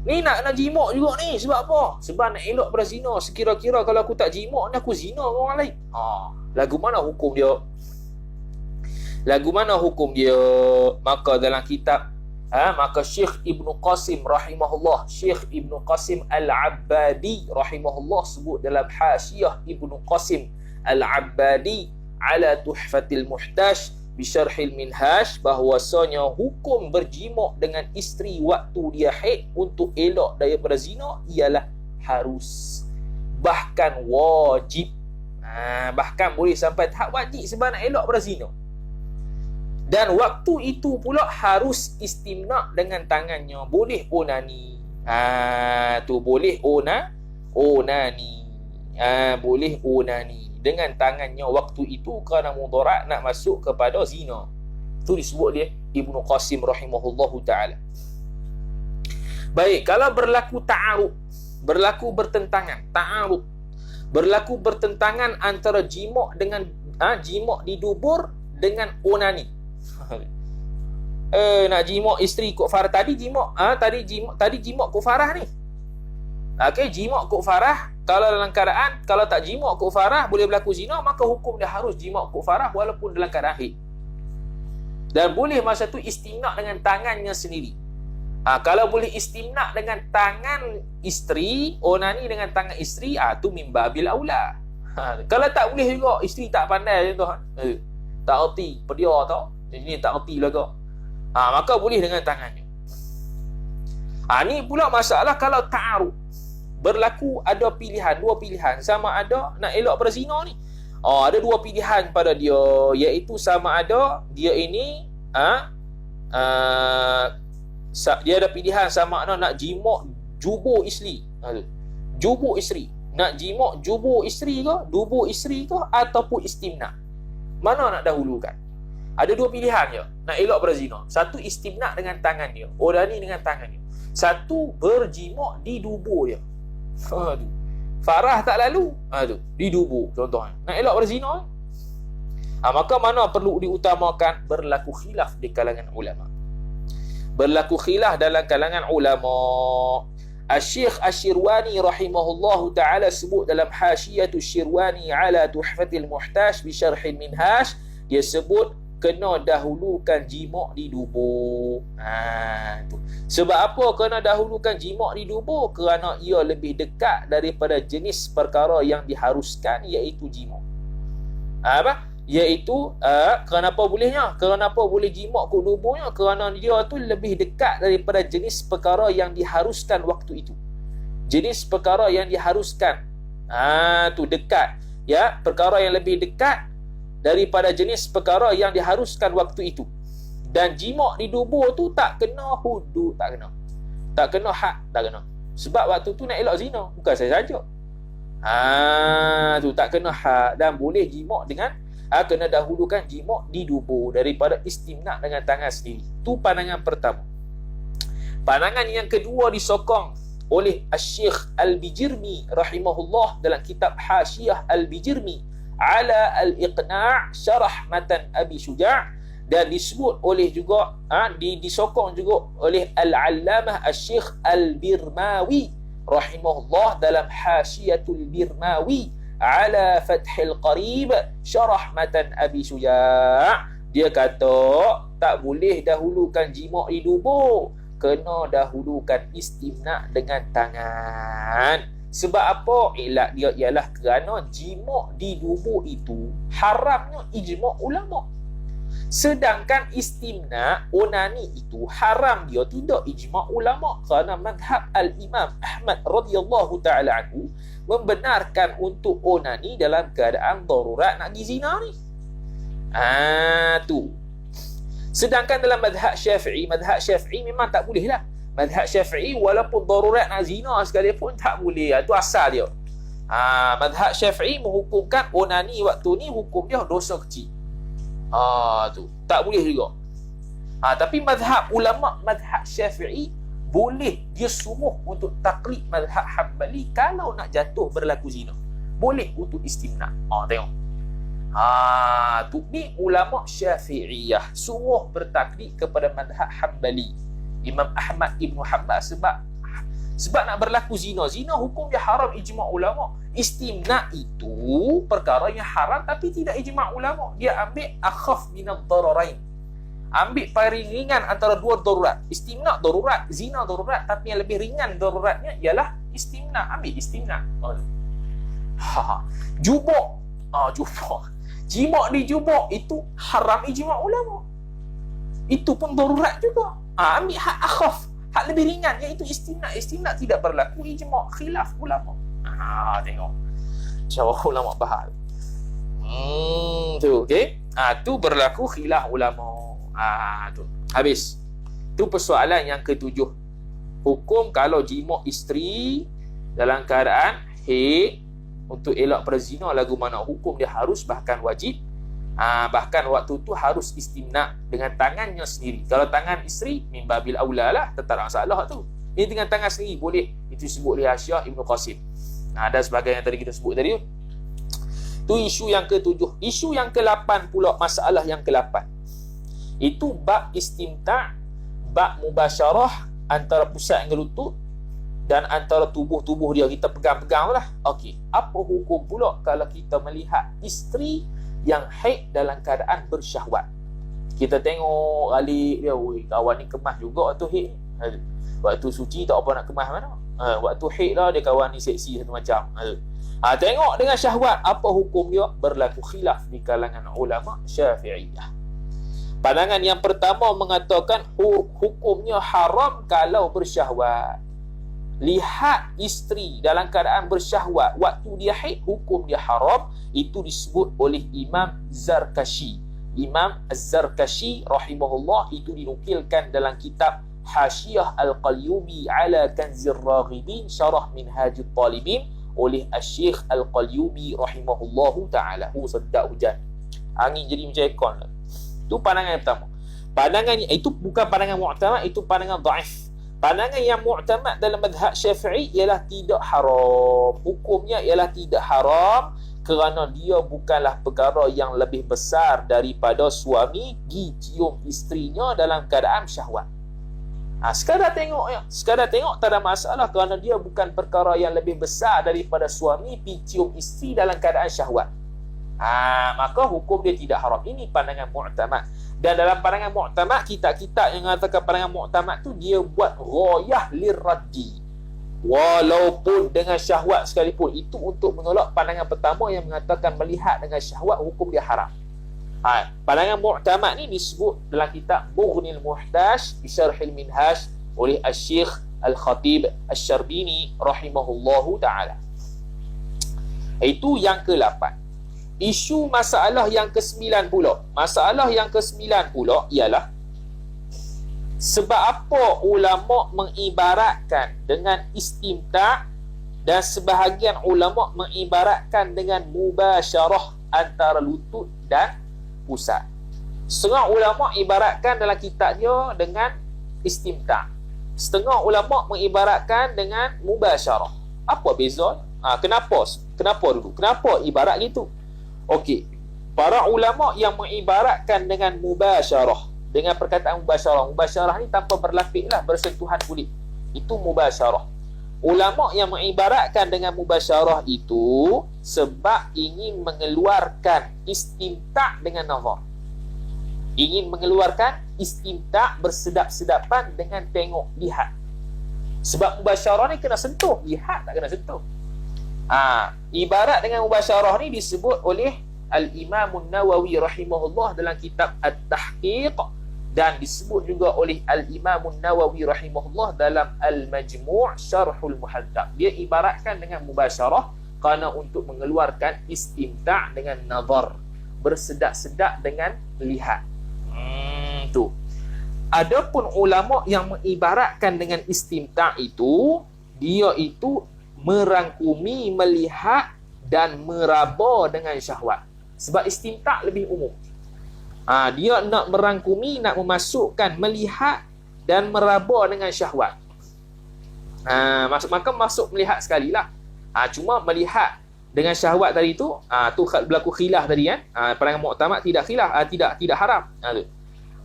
Ni nak jima' juga ni sebab apa? Sebab nak elok daripada zina. Sekira-kira kalau aku tak jima' ni aku zina dengan orang lain. Lagu mana hukum dia? Lagu mana hukum dia? Maka dalam kitab maka Syekh Ibnu Qasim rahimahullah, Syekh Ibnu Qasim Al-Abbadi rahimahullah sebut dalam Hasyiah Ibnu Qasim Al-Abbadi ala Tuhfatil Muhtaj bi Syarhil Minhaj, bahwasanya hukum berjima' dengan isteri waktu dia haid untuk elok daripada zina ialah harus, bahkan wajib. Bahkan boleh sampai tahap wajib sebab nak elok daripada zina. Dan waktu itu pula harus istimna' dengan tangannya. Boleh onani. Tu boleh onani. Boleh onani dengan tangannya waktu itu kerana mudarat nak masuk kepada zina. Tu disebut dia Ibnu Qasim rahimahullahu ta'ala. Baik, kalau berlaku ta'arud, berlaku bertentangan, ta'arud, berlaku bertentangan antara jima' dengan jima' di dubur dengan onani. Nak jima' isteri kok farah tadi jima' tadi jima' kok farah ni. Jima' kok farah kalau dalam keadaan kalau tak jima' kok farah boleh berlaku zina, maka hukum dia harus jima' kok farah walaupun dalam keadaan haid. Dan boleh masa tu istimna' dengan tangannya sendiri. Kalau boleh istimna' dengan tangan isteri, onani dengan tangan isteri, tu mimbabil aula. Kalau tak boleh juga, isteri tak pandai tu, tak erti pedia tau, ini tak erti lah kau, maka boleh dengan tangannya. Ni pula masalah kalau ta'arud, berlaku ada pilihan, dua pilihan, sama ada nak elak berzina ni. Ada dua pilihan pada dia, iaitu sama ada dia ini dia ada pilihan sama ada nak jima' jubur isteri, jubur isteri, nak jima' jubur isteri ke, dubur isteri ke, ataupun istimna'. Mana nak dahulukan? Ada dua pilihan je nak elak berzina. Satu istimna' dengan tangan dia, orani dengan tangan dia. Satu berjima' di dubur dia. Farah tak lalu, di dubur contohnya. Nak elak berzina. Maka mana perlu diutamakan? Berlaku khilaf di kalangan ulama. Berlaku khilaf dalam kalangan ulama. Asy-Syaikh Asy-Syirwani rahimahullahu ta'ala sebut dalam Hasyiatus Syirwani ala Tuhfatil Muhtaj bi Syarhil Minhaj, dia sebut kena dahulukan jima' di dubur. Tu. Sebab apa kena dahulukan jima' di dubur? Kerana ia lebih dekat daripada jenis perkara yang diharuskan, iaitu jima'. Iaitu kenapa bolehnya? Kenapa boleh jima' ke duburnya? Kerana dia tu lebih dekat daripada jenis perkara yang diharuskan waktu itu. Jenis perkara yang diharuskan, tu dekat, ya, perkara yang lebih dekat daripada jenis perkara yang diharuskan waktu itu. Dan jima' di dubur tu tak kena hudud, tak kena had, tak kena. Sebab waktu tu nak elak zina, bukan saya saja. Tu tak kena had, dan boleh jima' dengan kena dahulukan jima' di dubur daripada istimna' dengan tangan sendiri. Tu pandangan pertama. Pandangan yang kedua disokong oleh Asy-Syaikh Al-Bijirmi rahimahullah dalam kitab Hasyiah Al-Bijirmi ala Al-Iqna' Syarah Matan Abi Syuja', dan disebut oleh juga disokong juga oleh Al-Allamah Asy-Syaikh Al-Birmawi rahimahullah dalam Hasyiatul Birmawi ala Fathil Qarib Syarah Matan Abi Syuja'. Dia kata tak boleh dahulukan jima' di dubur, kena dahulukan istimna' dengan tangan. Sebab apa? Ilat dia ialah kerana jima' di dubur itu haramnya ijma' ulama. Sedangkan istimna, onani itu haram dia, tidak ijma' ulama, kerana madhab al-Imam Ahmad radhiyallahu ta'ala anhu membenarkan untuk onani dalam keadaan darurat nak pergi zina ni. Tu. Sedangkan dalam madhab Syafi'i memang tak boleh lah. Madhab Syafi'i walaupun darurat nak zina sekalipun tak boleh. Itu asal dia. Madhab Syafi'i menghukumkan onani waktu ni hukum dia dosa kecil. Tu. Tak boleh juga. Tapi madhab ulama, madhab Syafi'i boleh dia suruh untuk taklid madhab Hanbali kalau nak jatuh berlaku zina. Boleh untuk istimna. Tengok. Tu ni ulama Syafi'iyah suruh bertaklid kepada madhab Hanbali, Imam Ahmad Ibn Hanbal, sebab nak berlaku zina hukum dia haram ijma' ulama. Istimna itu perkara yang haram tapi tidak ijma' ulama. Dia ambil akhaf minad dararain, ambil paling ringan antara dua darurat. Istimna darurat, zina darurat, tapi yang lebih ringan daruratnya ialah istimna. Ambil istimna. Jubuk, jima' di jubuk itu haram ijma' ulama. Itu pun darurat juga. Ambil hak akhaf, hak lebih ringan, iaitu istimna. Istimna tidak berlaku ijma', khilaf ulama. Tengok cara ulama bahas. Tu okey. Tu berlaku khilaf ulama. Tu habis. Tu persoalan yang ketujuh. Hukum kalau jima' isteri dalam keadaan haid untuk elak berzina, lagu mana hukum dia harus, bahkan wajib. Bahkan waktu tu harus istimna dengan tangannya sendiri. Kalau tangan isteri mimbabil aula lah, tak ada masalah tu. Ini dengan tangan sendiri boleh. Itu disebut oleh Syekh Ibn Qasim. Dan sebagainya yang tadi kita sebut tadi. Tu isu yang ketujuh. Isu yang ke-8 pula, masalah yang ke-8. Itu bab istimta', bab mubasyarah antara pusat dengan lutut dan antara tubuh-tubuh dia, kita pegang-pegang lah. Okey, apa hukum pula kalau kita melihat isteri yang haid dalam keadaan bersyahwat? Kita tengok alik dia, kawan ni kemas juga waktu haid. Waktu suci tak apa nak kemas mana. Waktu haid lah dia kawan ni seksi satu macam. Tengok dengan syahwat, apa hukum dia? Berlaku khilaf di kalangan ulama Syafi'iyah. Pandangan yang pertama mengatakan hukumnya haram kalau bersyahwat. Lihat isteri dalam keadaan bersyahwat waktu dia haid, hukum dia haram. Itu disebut oleh Imam Zarkashi. Imam Az-Zarkashi rahimahullah, itu dinukilkan dalam kitab Hasyiah Al-Qalyubi ala Kanzir Raghibin Syarah Minhajut Talibin oleh Syekh Al-Qalyubi rahimahullahu ta'ala. Sedap hujan, angin jadi macam aircon lah. Itu pandangan yang pertama. Pandangan itu bukan pandangan mu'tamad, itu pandangan dhaif. Pandangan yang mu'tamad dalam madhab Syafi'i ialah tidak haram. Hukumnya ialah tidak haram kerana dia bukanlah perkara yang lebih besar daripada suami pergi cium isterinya dalam keadaan syahwat. Sekadar tengok tak ada masalah kerana dia bukan perkara yang lebih besar daripada suami pergi cium isteri dalam keadaan syahwat. Maka hukum dia tidak haram. Ini pandangan mu'tamad. Dan dalam pandangan mu'tamad, kitab-kitab yang mengatakan pandangan mu'tamad tu, dia buat ghayah lirraddi, walaupun dengan syahwat sekalipun. Itu untuk menolak pandangan pertama yang mengatakan melihat dengan syahwat hukum dia haram. Pandangan mu'tamad ni disebut dalam kitab Mughnil Muhtaj bi Syarhil Minhaj oleh Syekh Al-Khatib Asy-Syarbini rahimahullahu ta'ala. Itu yang ke-8. Isu masalah yang ke-9 pula. Masalah yang ke-9 pula ialah sebab apa ulama mengibaratkan dengan istimta' dan sebahagian ulama mengibaratkan dengan mubasyarah antara lutut dan pusat. Setengah ulama ibaratkan dalam kitabnya dengan istimta'. Setengah ulama mengibaratkan dengan mubasyarah. Apa beza? Kenapa dulu? Kenapa ibarat gitu? Okey, para ulama yang mengibaratkan dengan mubasyarah, dengan perkataan mubasyarah ni tanpa berlapis lah, bersentuhan kulit, itu mubasyarah. Ulama yang mengibaratkan dengan mubasyarah itu sebab ingin mengeluarkan istimta' dengan nazar, ingin mengeluarkan istimta' bersedap-sedapan dengan tengok, lihat. Sebab mubasyarah ni kena sentuh, lihat tak kena sentuh. Ibarat dengan mubasyarah ni disebut oleh Al-Imam Nawawi rahimahullah dalam kitab At-Tahqiq, dan disebut juga oleh Al-Imam Nawawi rahimahullah dalam Al-Majmu' Syarhul Muhadzab. Dia ibaratkan dengan mubasyarah kerana untuk mengeluarkan istimta' dengan nazar, bersedak-sedak dengan lihat. Tu. Adapun ulama yang mengibaratkan dengan istimta' itu, dia itu merangkumi, melihat dan meraba dengan syahwat. Sebab istimta' lebih umum. Dia nak merangkumi, nak memasukkan melihat dan meraba dengan syahwat. Maka masuk melihat sekali lah. Cuma melihat dengan syahwat tadi tu, tu berlaku khilaf tadi kan. Pandangan muktamad tidak khilaf, tidak haram. Tu.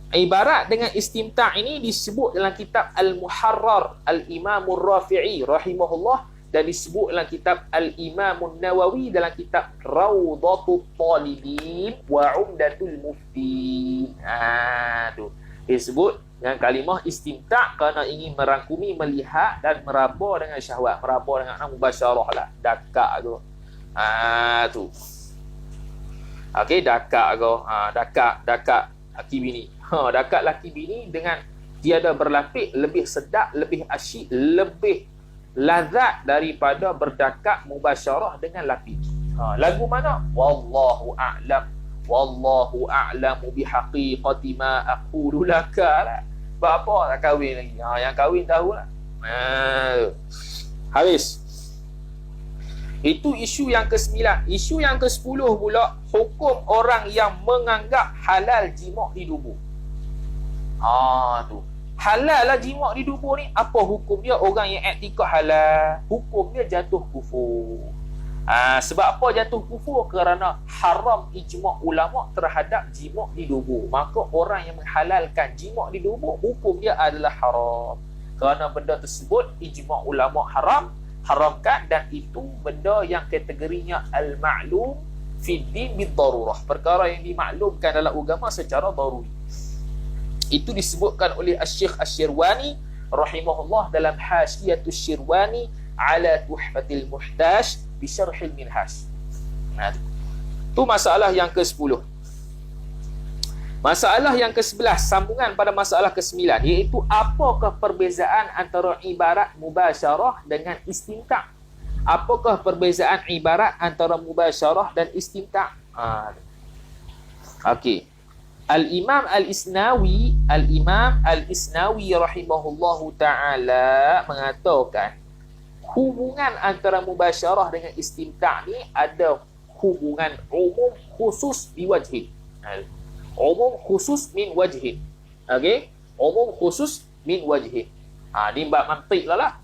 Ibarat dengan istimta' ini disebut dalam kitab Al-Muharrar Al-Imamur Rafi'i rahimahullah, dan disebut dalam kitab Al-Imam Nawawi dalam kitab Rawdatul Talibin wa Umdatul Mufti. Tu. Disebut dengan kalimah istimta' kerana ingin merangkumi, melihat dan meraba dengan syahwat. Meraba dengan mubasyarah lah. Dakak tu. Tu. Okey, dakak tu. Dakak laki bini. Dakak laki bini dengan tiada berlapik lebih sedap, lebih asyik, lebih lazat daripada berdakak mubasyarah dengan laki. Lagu mana? Wallahu a'lam. Wallahu a'lamu bihaqiqati ma aqulu laka. Sebab apa tak kahwin lagi? Yang kahwin tahulah. Habis. Itu isu yang ke-9. Isu yang ke-10 pula, hukum orang yang menganggap halal jimak di dubur. Tu. Halal lah jimak di dubur ni. Apa hukum dia? Orang yang iktikad halal, hukum dia jatuh kufur. Sebab apa jatuh kufur? Kerana haram ijma' ulama' terhadap jimak di dubur. Maka orang yang menghalalkan jimak di dubur, hukum dia adalah haram. Kerana benda tersebut ijma' ulama' haramkan, dan itu benda yang kategorinya al-ma'lum fi din bid-darurah. Perkara yang dimaklumkan dalam agama secara daruri. Itu disebutkan oleh Asy-Syaikh Asy-Syirwani rahimahullah dalam Hasyiatus Syirwani ala Tuhfatil Muhtaj bi Syarhil Minhaj. Itu masalah yang ke-10. Masalah yang ke-11, sambungan pada masalah ke-9, iaitu apakah perbezaan antara ibarat mubasyarah dengan istimta'? Apakah perbezaan ibarat antara mubasyarah dan istimta'? Okey. Al-Imam Al-Isnawi rahimahullahu ta'ala mengatakan hubungan antara mubasyarah dengan istimta' ni ada hubungan umum khusus biwajhin. Umum khusus min wajhin. Okey? Umum khusus min wajhin. Di bab mantik lah.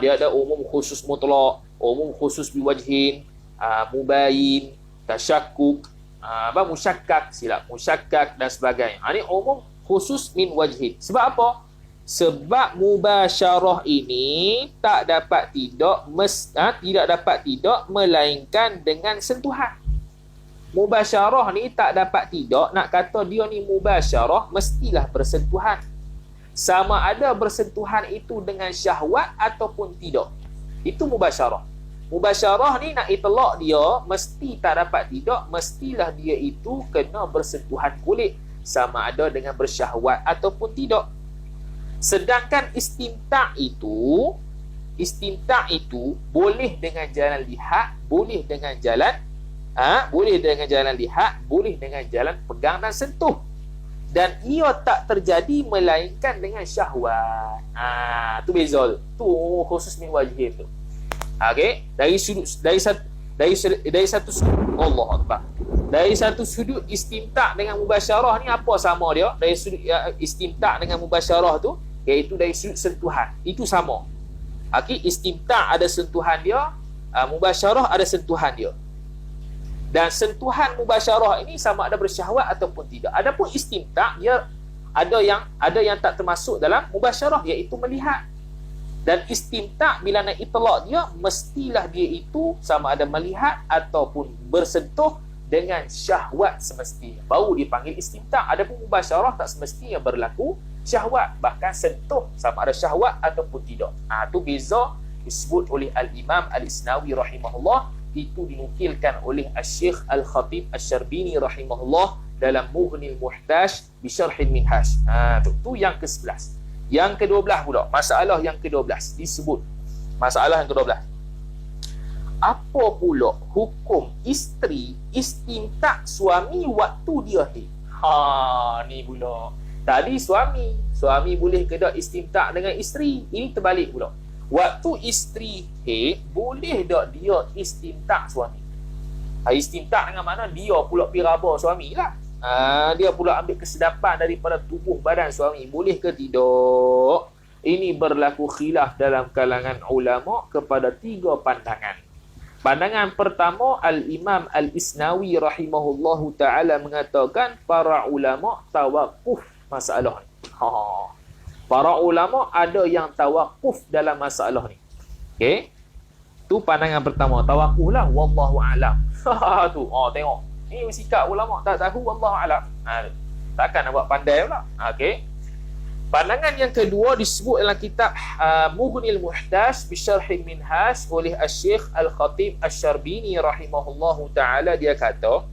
Dia ada umum khusus mutlak, umum khusus biwajhin, mubayin, tasyakkuk, musyakkak dan sebagainya. Ini umum khusus min wajhin. Sebab apa? Sebab mubasyarah ini tidak dapat tidak melainkan dengan sentuhan. Mubasyarah ni tak dapat tidak, nak kata dia ni mubasyarah mestilah bersentuhan. Sama ada bersentuhan itu dengan syahwat ataupun tidak. Itu mubasyarah. Mubasyarah ni nak itlaq dia mesti tak dapat tidak, mestilah dia itu kena bersentuhan kulit, sama ada dengan bersyahwat ataupun tidak. Sedangkan istimta' itu boleh dengan jalan lihat, boleh dengan jalan lihat, boleh dengan jalan pegang dan sentuh, dan ia tak terjadi melainkan dengan syahwat. Tu beza tu khusus min wajhin tu. Okey, dari satu sudut Allah Akbar. Dari satu sudut istimta' dengan mubasyarah ni apa sama dia? Dari sudut istimta' dengan mubasyarah tu, iaitu dari sudut sentuhan. Itu sama. Okey, istimta' ada sentuhan dia, mubasyarah ada sentuhan dia. Dan sentuhan mubasyarah ini sama ada bersyahwat ataupun tidak. Adapun istimta' dia ada yang tak termasuk dalam mubasyarah, iaitu melihat. Dan istimta' bila nak itlaq dia, mestilah dia itu sama ada melihat ataupun bersentuh dengan syahwat semestinya, baru dipanggil istimta'. Adapun mubasyarah tak semestinya berlaku syahwat, bahkan sentuh sama ada syahwat ataupun tidak. Tu beza disebut oleh Al-Imam Al-Isnawi rahimahullah Itu dinukilkan oleh Asy-Syaikh Al-Khatib Asy-Syarbini rahimahullah dalam Mughnil Muhtaj bi Syarhil Minhaj. Tu yang ke-11. Yang ke-12 pula, masalah yang ke-12 disebut. Masalah yang ke-12. Apa pula hukum isteri istimta' suami waktu dia haid? Ni pula. Tadi suami boleh ke tak istimta' dengan isteri? Ini terbalik pula. Waktu isteri haid, boleh tak dia istimta' suami? Istimta' dengan mana? Dia pula piraba suami lah. Dia pula ambil kesedapan daripada tubuh badan suami. Boleh ke tidak? Ini berlaku khilaf dalam kalangan ulama kepada 3 pandangan. Pandangan pertama, Al-Imam Al-Isnawi rahimahullahu ta'ala mengatakan para ulama tawakuf masalah ni. Para ulama ada yang tawakuf dalam masalah ni. Okey? Tu pandangan pertama, tawakuf lah. Wallahu a'lam. Tengok. Ni sikap ulama tak tahu, wallahu a'lam. Takkan nak buat pandai pula. Okey? Pandangan yang kedua disebut dalam kitab Mughnil Muhtaj bi Syarhil Minhaj oleh Asy-Syaikh Al-Khatib Asy-Syarbini rahimahullahu taala. Dia kata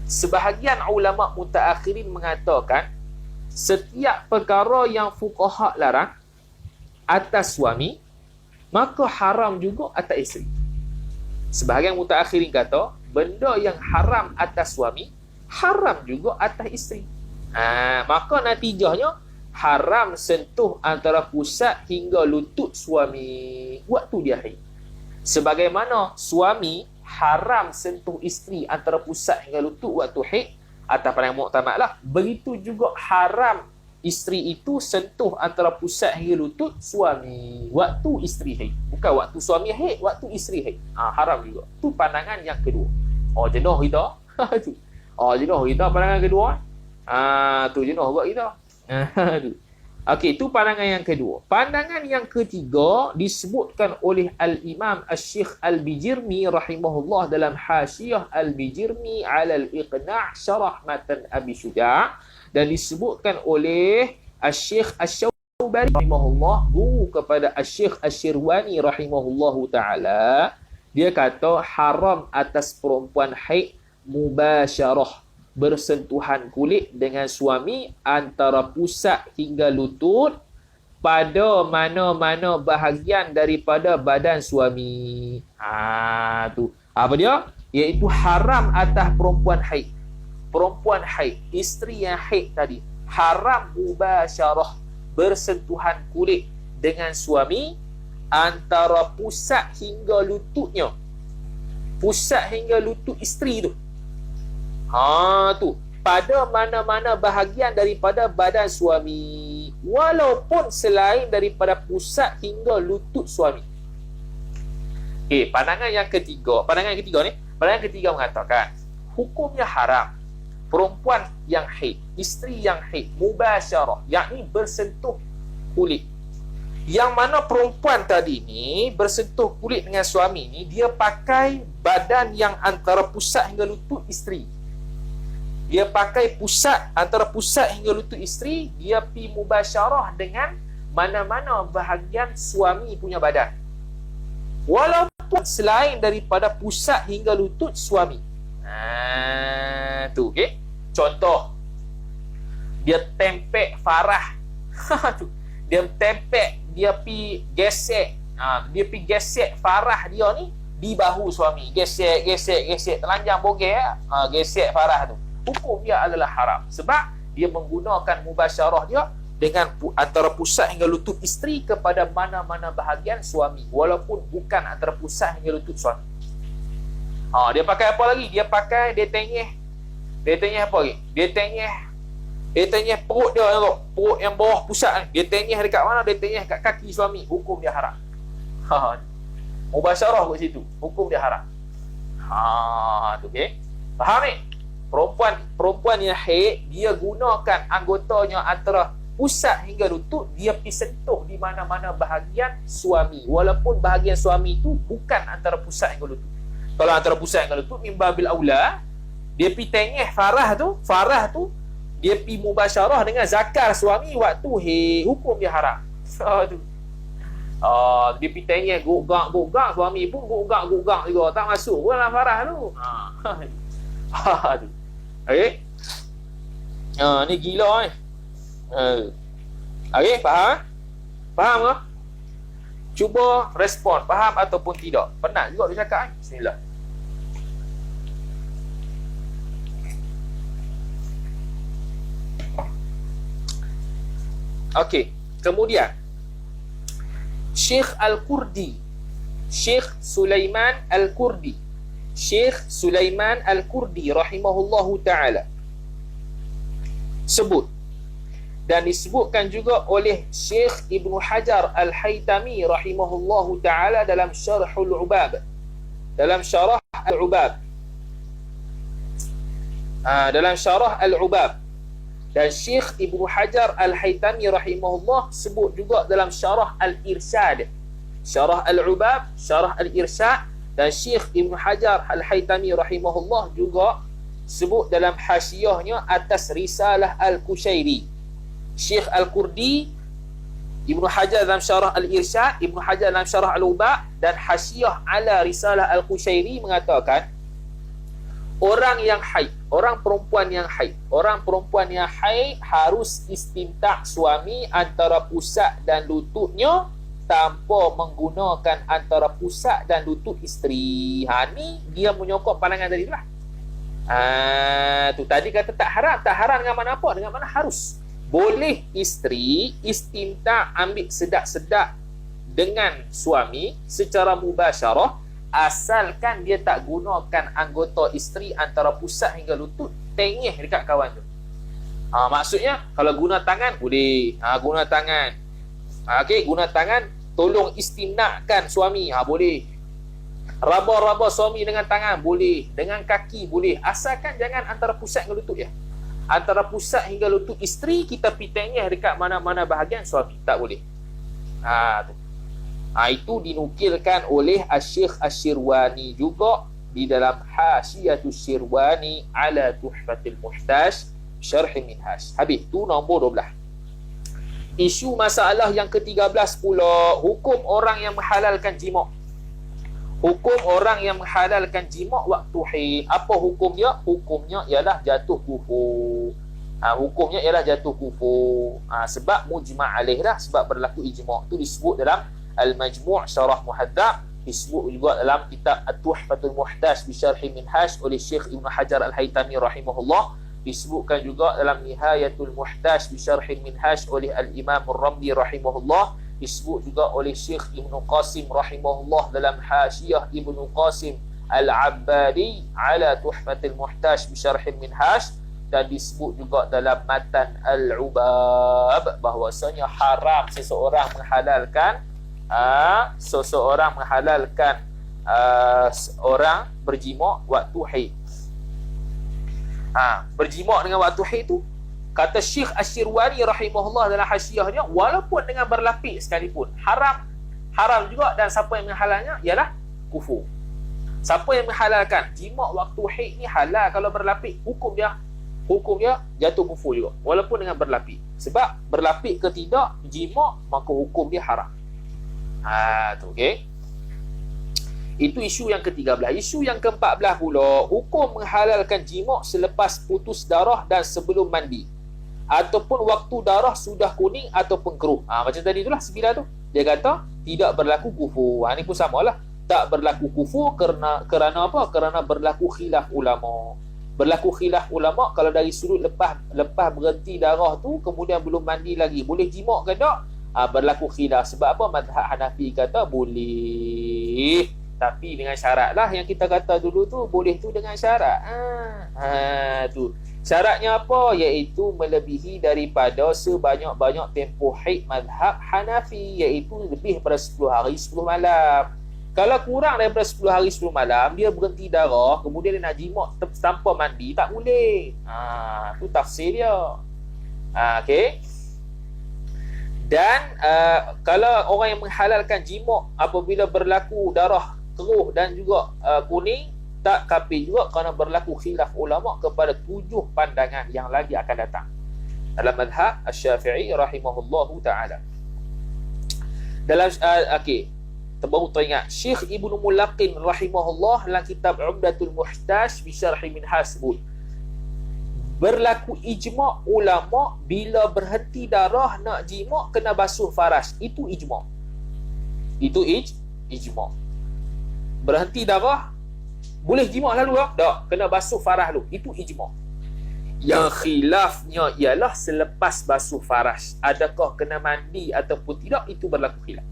sebahagian ulama mutaakhirin mengatakan setiap perkara yang fuqaha larang atas suami maka haram juga atas isteri. Sebahagian mutaakhirin kata benda yang haram atas suami haram juga atas isteri. Maka natijahnya haram sentuh antara pusat hingga lutut suami waktu dia haid. Sebagaimana suami haram sentuh isteri antara pusat hingga lutut waktu haid, atas pandangan muktamad lah, begitu juga haram isteri itu sentuh antara pusat hingga lutut suami waktu isteri haid. Bukan waktu suami haid, waktu isteri haid. Haram juga. Tu pandangan yang kedua. Jenuh kita. Jenuh kita pandangan kedua. Tu jenuh buat kita. Okey, itu pandangan yang kedua. Pandangan yang ketiga disebutkan oleh Al-Imam Asy-Syaikh Al-Bijirmi rahimahullah dalam Hasyiah Al-Bijirmi 'ala Al-Iqna' Syarah Matan Abi Syuja', dan disebutkan oleh Asy-Syaikh Asy-Syaubani rahimahullah, guru kepada Asy-Syaikh Asy-Syirwani rahimahullahu taala. Dia kata haram atas perempuan haid mubasyarah, bersentuhan kulit dengan suami antara pusat hingga lutut pada mana-mana bahagian daripada badan suami. Tu. Apa dia? Iaitu haram atas perempuan haid. Perempuan haid, isteri yang haid tadi, haram mubasyarah, bersentuhan kulit dengan suami antara pusat hingga lututnya. Pusat hingga lutut isteri tu. Tu. Pada mana-mana bahagian daripada badan suami, walaupun selain daripada pusat hingga lutut suami. Pandangan yang ketiga mengatakan hukumnya haram perempuan yang haid, isteri yang haid, mubasyarah, yakni bersentuh kulit. Yang mana perempuan tadi ni bersentuh kulit dengan suami ni, dia pakai badan yang antara pusat hingga lutut isteri. Dia pakai pusat, antara pusat hingga lutut isteri, dia pi mubasyarah dengan mana-mana bahagian suami punya badan. Walaupun selain daripada pusat hingga lutut suami. Tu, okey. Contoh, dia tempek farah. Tu. Dia tempek, dia pi gesek. Dia pi gesek farah dia ni di bahu suami. Gesek, telanjang bogel. Gesek farah tu. Hukum dia adalah haram sebab dia menggunakan mubasyarah dia dengan antara pusat hingga lutut isteri kepada mana-mana bahagian suami, walaupun bukan antara pusat hingga lutut suami. Dia pakai apa lagi? Dia tenyeh apa lagi? Dia tenyeh perut dia, perut yang bawah pusat ni. Dia tenyeh dekat mana? Dia tenyeh kat kaki suami. Hukum dia haram. Mubasyarah kat situ, hukum dia haram. Tu, okey. Faham ni? Perempuan yang haid, dia gunakan anggotanya antara pusat hingga lutut, dia pergi sentuh di mana-mana bahagian suami, walaupun bahagian suami itu bukan antara pusat hingga lutut. Kalau antara pusat hingga lutut, mimbabil aula, dia pergi tengeh farah tu dia pergi mubasyarah dengan zakar suami waktu haid, hukum dia haram. Tu. Dia pitanya gugak suami pun gugak juga, tak masuk pun dalam farah tu. Tu. Okey. Ni gila ni. Okey, faham? Faham ke? Cuba respon, faham ataupun tidak. Penat juga dia cakap ni. Bismillah. Okey, kemudian Syekh Al-Kurdi, Syekh Sulaiman Al-Kurdi, Syekh Sulaiman Al-Kurdi rahimahullahu ta'ala sebut, dan disebutkan juga oleh Syekh Ibnu Hajar Al-Haytami rahimahullahu ta'ala dalam Syarhul Ubab, dalam Syarah Al-Ubab, dalam Syarah Al-Ubab. Dan Syekh Ibnu Hajar Al-Haytami rahimahullah sebut juga dalam Syarah Al-Irsyad, Syarah Al-Ubab, Syarah Al-Irsyad. Dan Syekh Ibnu Hajar Al-Haytami rahimahullah juga sebut dalam hasyiahnya atas Risalah Al-Kushairi. Syekh Al-Kurdi, Ibnu Hajar dalam Syarah Al-Irsyad, Ibnu Hajar dalam Syarah Al-Ubab, dan hasyiah ala Risalah Al-Kushairi mengatakan orang yang haid, orang perempuan yang haid harus istimta' suami antara pusat dan lututnya tanpa menggunakan antara pusat dan lutut isteri. Ni dia menyokong pandangan tadi lah. Tu tadi kata tak haram dengan mana apa? Dengan mana harus. Boleh isteri istimta' ambil sedak-sedak dengan suami secara mubasyarah, asalkan dia tak gunakan anggota isteri antara pusat hingga lutut, tengih dekat kawan tu. Maksudnya kalau guna tangan boleh, guna tangan. Okey, guna tangan tolong istimna'kan suami, boleh. Raba-raba suami dengan tangan boleh, dengan kaki boleh, asalkan jangan antara pusat hingga lutut ya. Antara pusat hingga lutut isteri kita pitengih dekat mana-mana bahagian suami, tak boleh. Tu. Itu dinukilkan oleh Asy-Syaikh Asy-Syirwani juga di dalam Hasyiatus Syirwani ala Tuhfatil Muhtaj Syarh Minhaj. Habis tu nombor 12. Isu masalah yang ke-13 pula, hukum orang yang menghalalkan jima'. Hukum orang yang menghalalkan jima' waktu haid. Apa hukum dia? Hukumnya ialah jatuh kufur. Hukumnya ialah jatuh kufur. Sebab mujma' alaih dah, sebab berlaku ijma'. Tu disebut dalam Al-Majmu' Syarah Muhadzab, disebut juga dalam kitab At-Tuhfatul Muhtaj bi Syarh Minhaj oleh Syekh Ibnu Hajar Al-Haytami rahimahullah, disebutkan juga dalam Nihayatul Muhtaj bi Syarh Minhaj oleh Al-Imam Ar-Ramli rahimahullah, disebut juga oleh Syekh Ibnu Qasim rahimahullah dalam Hasyiah Ibnu Qasim Al-Abbadi ala Tuhfatul Muhtaj bi Syarh Minhaj, dan disebut juga dalam Matan Al-Ubab bahwasanya haram seseorang menghalalkan orang berjima' waktu haid. Berjima' dengan waktu haid tu, kata Syekh Asy-Syirwani rahimahullah dalam hasyiahnya, walaupun dengan berlapis sekalipun haram juga, dan siapa yang menghalalnya ialah kufur. Siapa yang menghalalkan jima' waktu haid ni halal kalau berlapis, hukum dia jatuh kufur juga walaupun dengan berlapis. Sebab berlapis ke tidak jima', maka hukum dia haram. Tu okey. Itu isu yang ke-13. Isu yang ke-14 pula, hukum menghalalkan jima' selepas putus darah dan sebelum mandi, ataupun waktu darah sudah kuning ataupun keruh. Macam tadi itulah 9 tu. Dia kata tidak berlaku kufur. Ni pun samalah. Tak berlaku kufur kerana apa? Kerana berlaku khilaf ulama. Berlaku khilaf ulama kalau dari sudut lepas berhenti darah tu kemudian belum mandi lagi, boleh jima' ke tak? Berlaku khilaf. Sebab apa? Mazhab Hanafi kata boleh, tapi dengan syarat lah. Yang kita kata dulu tu boleh tu dengan syarat. Tu syaratnya apa? Iaitu melebihi daripada sebanyak-banyak tempoh haid mazhab Hanafi, iaitu lebih daripada 10 hari 10 malam. Kalau kurang daripada 10 hari 10 malam, dia berhenti darah, kemudian dia nak jima' tanpa mandi, tak boleh. Tu tafsir dia. Okey. Dan kalau orang yang menghalalkan jima' apabila berlaku darah keruh dan juga kuning, tak kafir juga kerana berlaku khilaf ulama kepada 7 pandangan yang lagi akan datang dalam mazhab Asy-Syafi'i rahimahullahu ta'ala. Dalam okey, baru teringat Syekh Ibnu Mulaqin rahimahullah dalam kitab Umdatul Muhtaj bi Syarh Minhaj sebut berlaku ijma' ulama bila berhenti darah nak jima' kena basuh faras. Itu ijma'. Itu ijma'. Berhenti darah boleh jima' lalu tak? Kena basuh faras dulu. Itu ijma'. Yang khilafnya ialah selepas basuh faras, adakah kena mandi ataupun tidak, itu berlaku khilaf.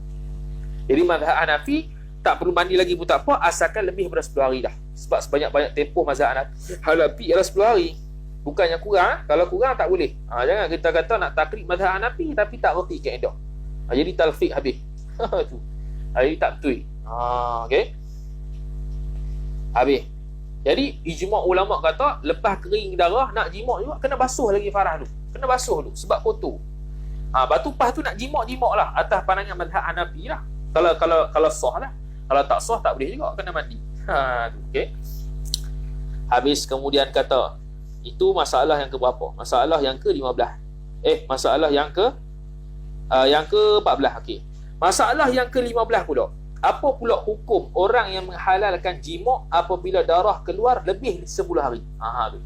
Jadi mazhab Hanafi tak perlu mandi lagi pun tak apa, asalkan lebih daripada 10 hari dah. Sebab sebanyak-banyak tempoh mazhab Hanafi ialah 10 hari. Bukannya kurang, kalau kurang tak boleh. Jangan kita kata nak takrib mazhab Hanafi tapi tak reti kaedah. Jadi talfiq habis. Tu. Jadi tak betul. Okey. Habis. Jadi ijma' ulama kata lepas kering darah nak jimak juga kena basuh lagi farah dulu. Kena basuh dulu sebab kotor. Batu pas tu nak jimak lah atas pandangan mazhab Hanafi lah. Kalau sah lah. Kalau tak sah tak boleh juga, kena mandi. Tu, okey. Habis kemudian kata itu masalah yang ke berapa? Masalah yang ke-15. Masalah yang ke-14. Okey. Masalah yang ke-15 pula. Apa pula hukum orang yang menghalalkan jima' apabila darah keluar lebih 10 hari? Tu.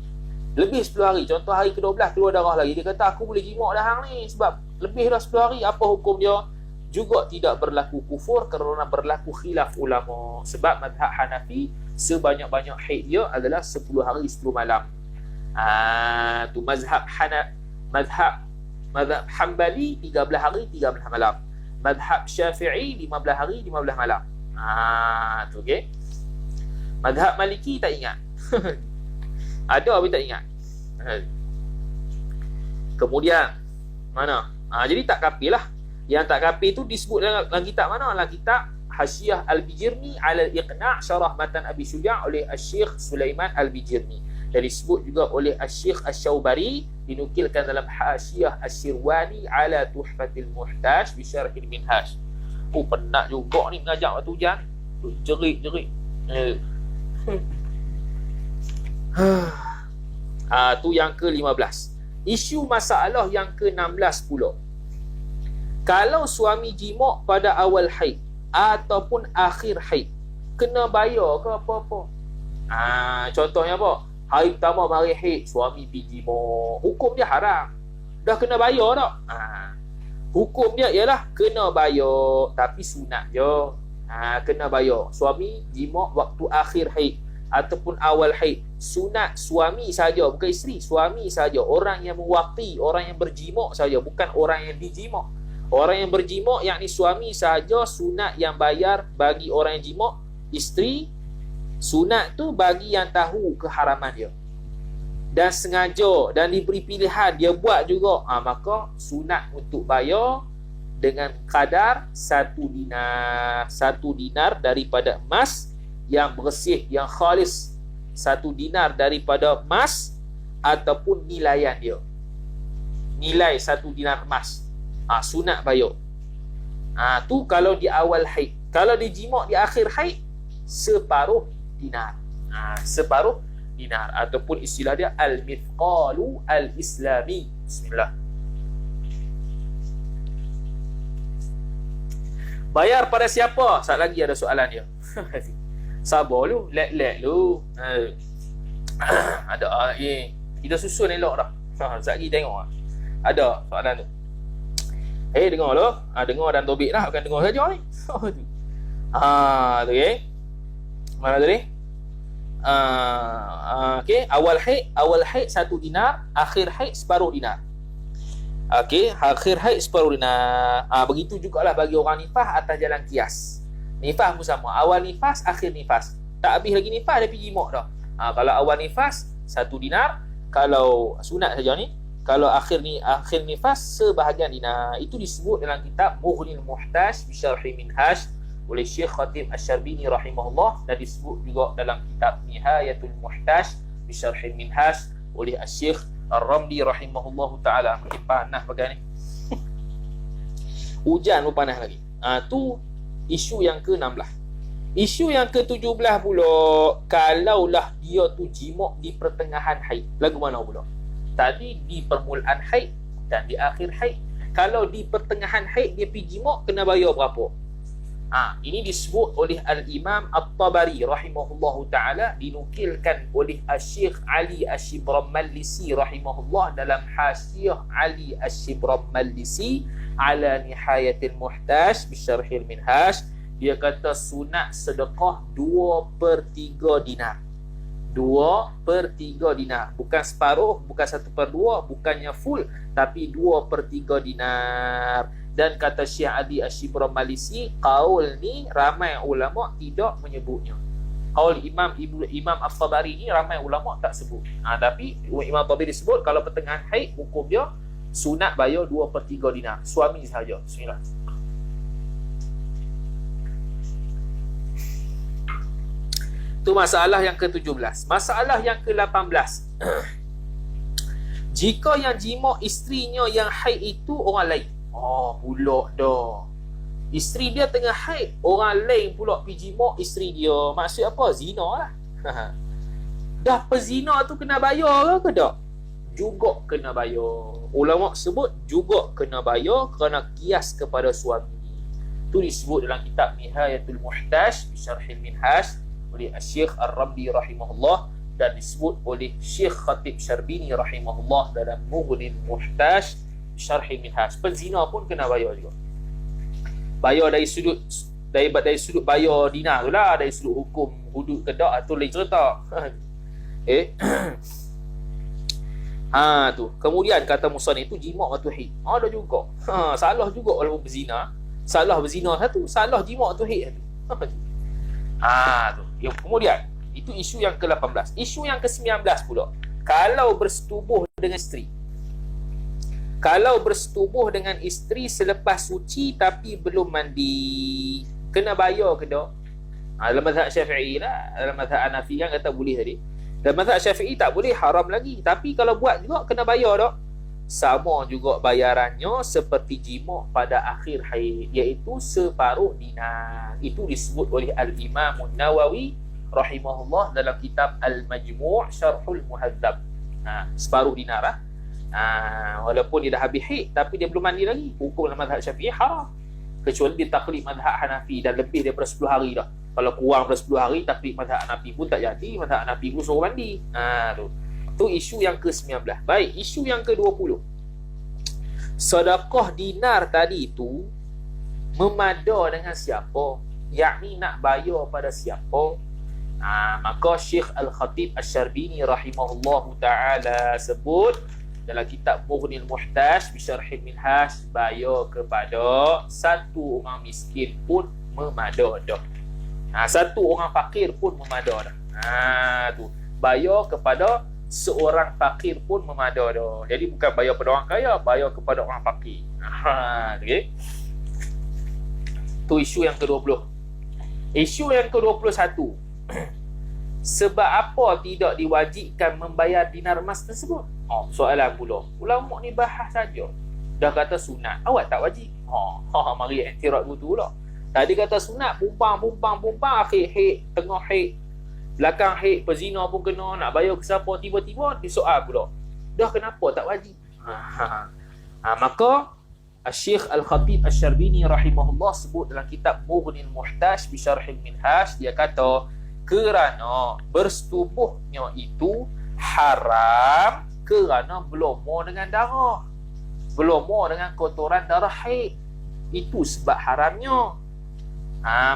Lebih 10 hari. Contoh hari ke-12 keluar darah lagi. Dia kata aku boleh jima' dah hang ni sebab lebih dah 10 hari. Apa hukum dia? Juga tidak berlaku kufur kerana berlaku khilaf ulama. Sebab mazhab Hanafi sebanyak-banyak haid dia adalah 10 hari 10 malam. Tu mazhab Hanbali 13 hari 13 malam. Mazhab Syafi'i 15 hari 15 malam. Tu okey. Mazhab Maliki tak ingat. Ada tapi tak ingat. Kemudian mana? Jadi tak kafir lah. Yang tak kafir tu disebut dalam kitab mana? Dalam kitab Hasyiah Al-Bijirni ala Al-Iqna' Syarah Matan Abi Syuja' oleh Asy-Syaikh Sulaiman Al-Bijirni. Dan disebut juga oleh Asy-Syaikh Asy-Syaubari, dinukilkan dalam Hasyiah Asy-Syirwani ala Tuhfatil Muhtaj bi Syarh Minhaj. Penat juga ni mengajar waktu hujan. Jerit-jerit. Tu yang ke-15. Isu masalah yang ke-16 pula. Kalau suami jima' pada awal haid ataupun akhir haid, kena bayar ke apa-apa? Contohnya apa? Hari pertama mari haid, suami pergi jima', hukum dia haram. Dah kena bayar tak? Hukum dia ialah kena bayar, tapi sunat je. Kena bayar. Suami jima' waktu akhir haid ataupun awal haid, sunat suami saja, bukan isteri, suami saja. Orang yang mewakti, orang yang berjima' saja, bukan orang yang dijima'. Orang yang berjima' yakni suami saja sunat yang bayar bagi orang yang jima'. Isteri sunat tu bagi yang tahu keharaman dia dan sengaja dan diberi pilihan dia buat juga, maka sunat untuk bayar dengan kadar 1 dinar. 1 dinar daripada emas yang bersih, yang khalis. 1 dinar daripada emas ataupun nilaian dia. Nilai 1 dinar emas. Sunat bayar. Tu kalau di awal haid. Kalau di jima' di akhir haid, separuh dinar. Separuh dinar ataupun istilah dia al-mithqalu al-islami. Bismillah. Bayar pada siapa? Sat lagi ada soalan dia. Sabar lu, let lu. Ada kita susun elok dah. Sat lagi tengok. Ada soalan tu. Dengar lu. Dengar dan tobik lah, bukan dengar saja ni. Tu okey. Mana tadi? Okey, awal haid 1 dinar, akhir haid separuh dinar. Okey, akhir haid separuh dinar. Begitu jugalah bagi orang nifas atas jalan kias. Nifas pun sama, awal nifas, akhir nifas. Tak habis lagi nifas dia pergi mak dah. Kalau awal nifas 1 dinar, kalau sunat saja ni, kalau akhir nifas sebahagian dinar. Itu disebut dalam kitab Mughnil Muhtaj bi Syarh Minhaj oleh Syekh Khatib Asy-Syarbini rahimahullah, dan disebut juga dalam kitab Nihayatul Muhtaj bi Syarh Minhaj oleh Syekh Ar-Ramli rahimahullahu taala. Makin panas bagai ni. Hujan pun panas lagi. Tu isu yang ke-16. Isu yang ke-17 pula, kalaulah dia tu jima' di pertengahan haid, lagu mana pula? Tadi di permulaan haid dan di akhir haid. kalau di pertengahan haid dia pergi jima, kena bayar berapa? Ini disebut oleh Al-Imam At-Tabari rahimahullahu ta'ala, dinukilkan oleh Syekh Ali Asy-Shibramallisi rahimahullah dalam Hasyiah Ali Asy-Shibramallisi ala Nihayatil Muhtaj bisyarhil Minhaj. Dia kata sunat sedekah 2/3 dinar. 2/3 dinar. Bukan separuh, bukan 1/2, bukannya full, tapi 2/3 dinar. Dan kata Syekh Ali Asy-Shibramallisi, kaul ni ramai ulama tidak menyebutnya. Kaul Imam At-Tabari ni ramai ulama tak sebut. Tapi Imam At-Tabari disebut kalau pertengahan haid hukum dia sunat bayar 2/3 dinar. Suami sahaja. Bismillah. Itu masalah yang ke-17. Masalah yang ke-18. Jika yang jima isterinya yang haid itu orang lain. Pula dah. Isteri dia tengah haid, orang lain pula pergi jima isteri dia. Maksud apa? Zina lah. Dah pezina tu kena bayar ke tak? Juga kena bayar. Ulama sebut juga kena bayar kerana kias kepada suami. Itu disebut dalam kitab Nihayatul Muhtaj bisyarhil Minhaj oleh Syekh Ar-Ramli rahimahullah, dan disebut oleh Syekh Khatib Syarbini rahimahullah dalam Mughnil Muhtaj Syarhi Minhaj. Penzina pun kena bayar juga. Bayar dari sudut bayar dinar tu lah, dari sudut hukum hudud ke tak, tu lain cerita. Tu. Kemudian kata musannif itu jima' waktu haid. Ada juga. Salah juga walaupun berzina. Salah berzina satu, salah jima' waktu haid satu. Tu. Kemudian itu isu yang ke-18. Isu yang ke-19 pula. Kalau bersetubuh dengan isteri. Kalau bersetubuh dengan isteri selepas suci tapi belum mandi, kena bayar ke tak? Dalam mazhab Syafi'i lah. Dalam mazhab Hanafi kan kata boleh tadi. Dalam mazhab Syafi'i tak boleh, haram lagi. Tapi kalau buat juga kena bayar tak? Sama juga bayarannya seperti jima' pada akhir haid, iaitu separuh dinar. Itu disebut oleh Al-Imam Nawawi rahimahullah dalam kitab Al-Majmu' Syarhul Muhadzab. Separuh dinar lah. Walaupun dia dah habis haid tapi dia belum mandi lagi, hukum dalam mazhab Syafi'i haram, kecuali dia taklid mazhab Hanafi dan lebih daripada 10 hari dah. Kalau kurang daripada 10 hari taklid mazhab Hanafi pun tak jadi, mazhab Hanafi pun suruh mandi. Tu isu yang ke-19. Baik, isu yang ke-20. Sedekah dinar tadi tu memada dengan siapa? Yakni nak bayar pada siapa? Maka Syekh Al-Khatib Asy-Syarbini rahimahullahu ta'ala sebut dalam kitab Mughnil Muhtaj bisyarhil Minhaj, bayar kepada satu orang miskin pun memada dah. Satu orang fakir pun memada dah. Tu. Bayar kepada seorang fakir pun memada dah. Jadi bukan bayar kepada orang kaya, bayar kepada orang fakir. Okay. Tu isu yang ke-20. Isu yang ke-21. Sebab apa tidak diwajibkan membayar dinar emas tersebut? Soalan pula. Ulama ni bahas saja. Dah kata sunat, awak tak wajib. Mari iktiraf betul pula. Tadi kata sunat, pumpang akhir haid, tengah haid, belakang haid, pezina pun kena, nak bayar ke siapa, tiba-tiba disoal pula. Dah kenapa tak wajib? Maka Syekh Al-Khatib Asy-Syarbini rahimahullah sebut dalam kitab Mughnil Muhtaj bisyarhil Minhaj, dia kata kerana bersetubuhnya itu haram kerana berlumur dengan darah, berlumur dengan kotoran darah haid. Itu sebab haramnya.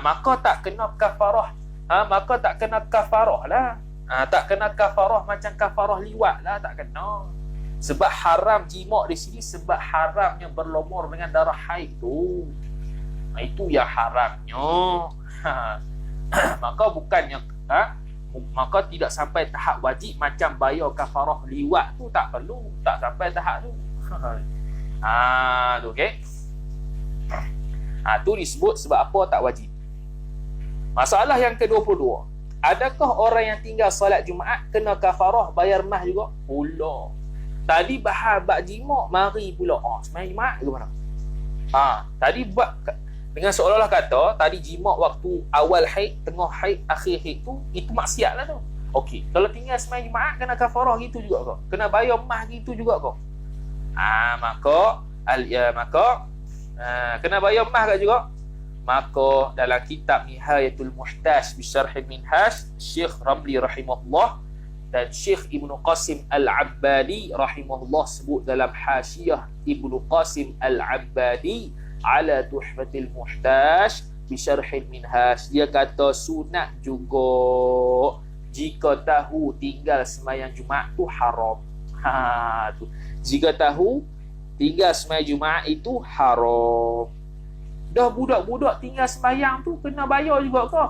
Maka tak kena kafarah. Maka tak kena kafarah lah. Tak kena kafarah macam kafarah liwat lah, tak kena. Sebab haram jima' di sini sebab haramnya berlumur dengan darah haid tu. Itu yang haramnya. Maka bukannya maka tidak sampai tahap wajib macam bayar kafarah liwat tu, tak perlu, tak sampai tahap tu. Tu okey. Tu disebut sebab apa tak wajib. Masalah yang ke-22. Adakah orang yang tinggal solat Jumaat kena kafarah bayar mah juga? Pula. Tadi bahas bab jima', mari pula sembahyang Jumaat ke mana? Tadi buat dengan seolah-olah kata tadi jima' waktu awal haid, tengah haid, akhir haid tu, itu maksiat lah tu. Okey, kalau tinggal sembahyang Jumaat kena kafarah gitu juga kau? Kena bayar mah gitu juga kau? Maka maka kena bayar emas kat juga. Maka dalam kitab Nihayatul Muhtaj bi Syarhil Minhaj, Syekh Ramli rahimahullah dan Syekh Ibnu Qasim Al-Abbadi rahimahullah sebut dalam Hasyiah Ibnu Qasim Al-Abbadi ala Tuhfatil Muhtaj bi Syarhil Minhaj, dia kata sunat juga jika tahu tinggal sembahyang Jumaat tu haram. Tu. Jika tahu tinggal sembahyang Jumaat itu haram. Dah budak-budak tinggal sembahyang tu kena bayar juga ke?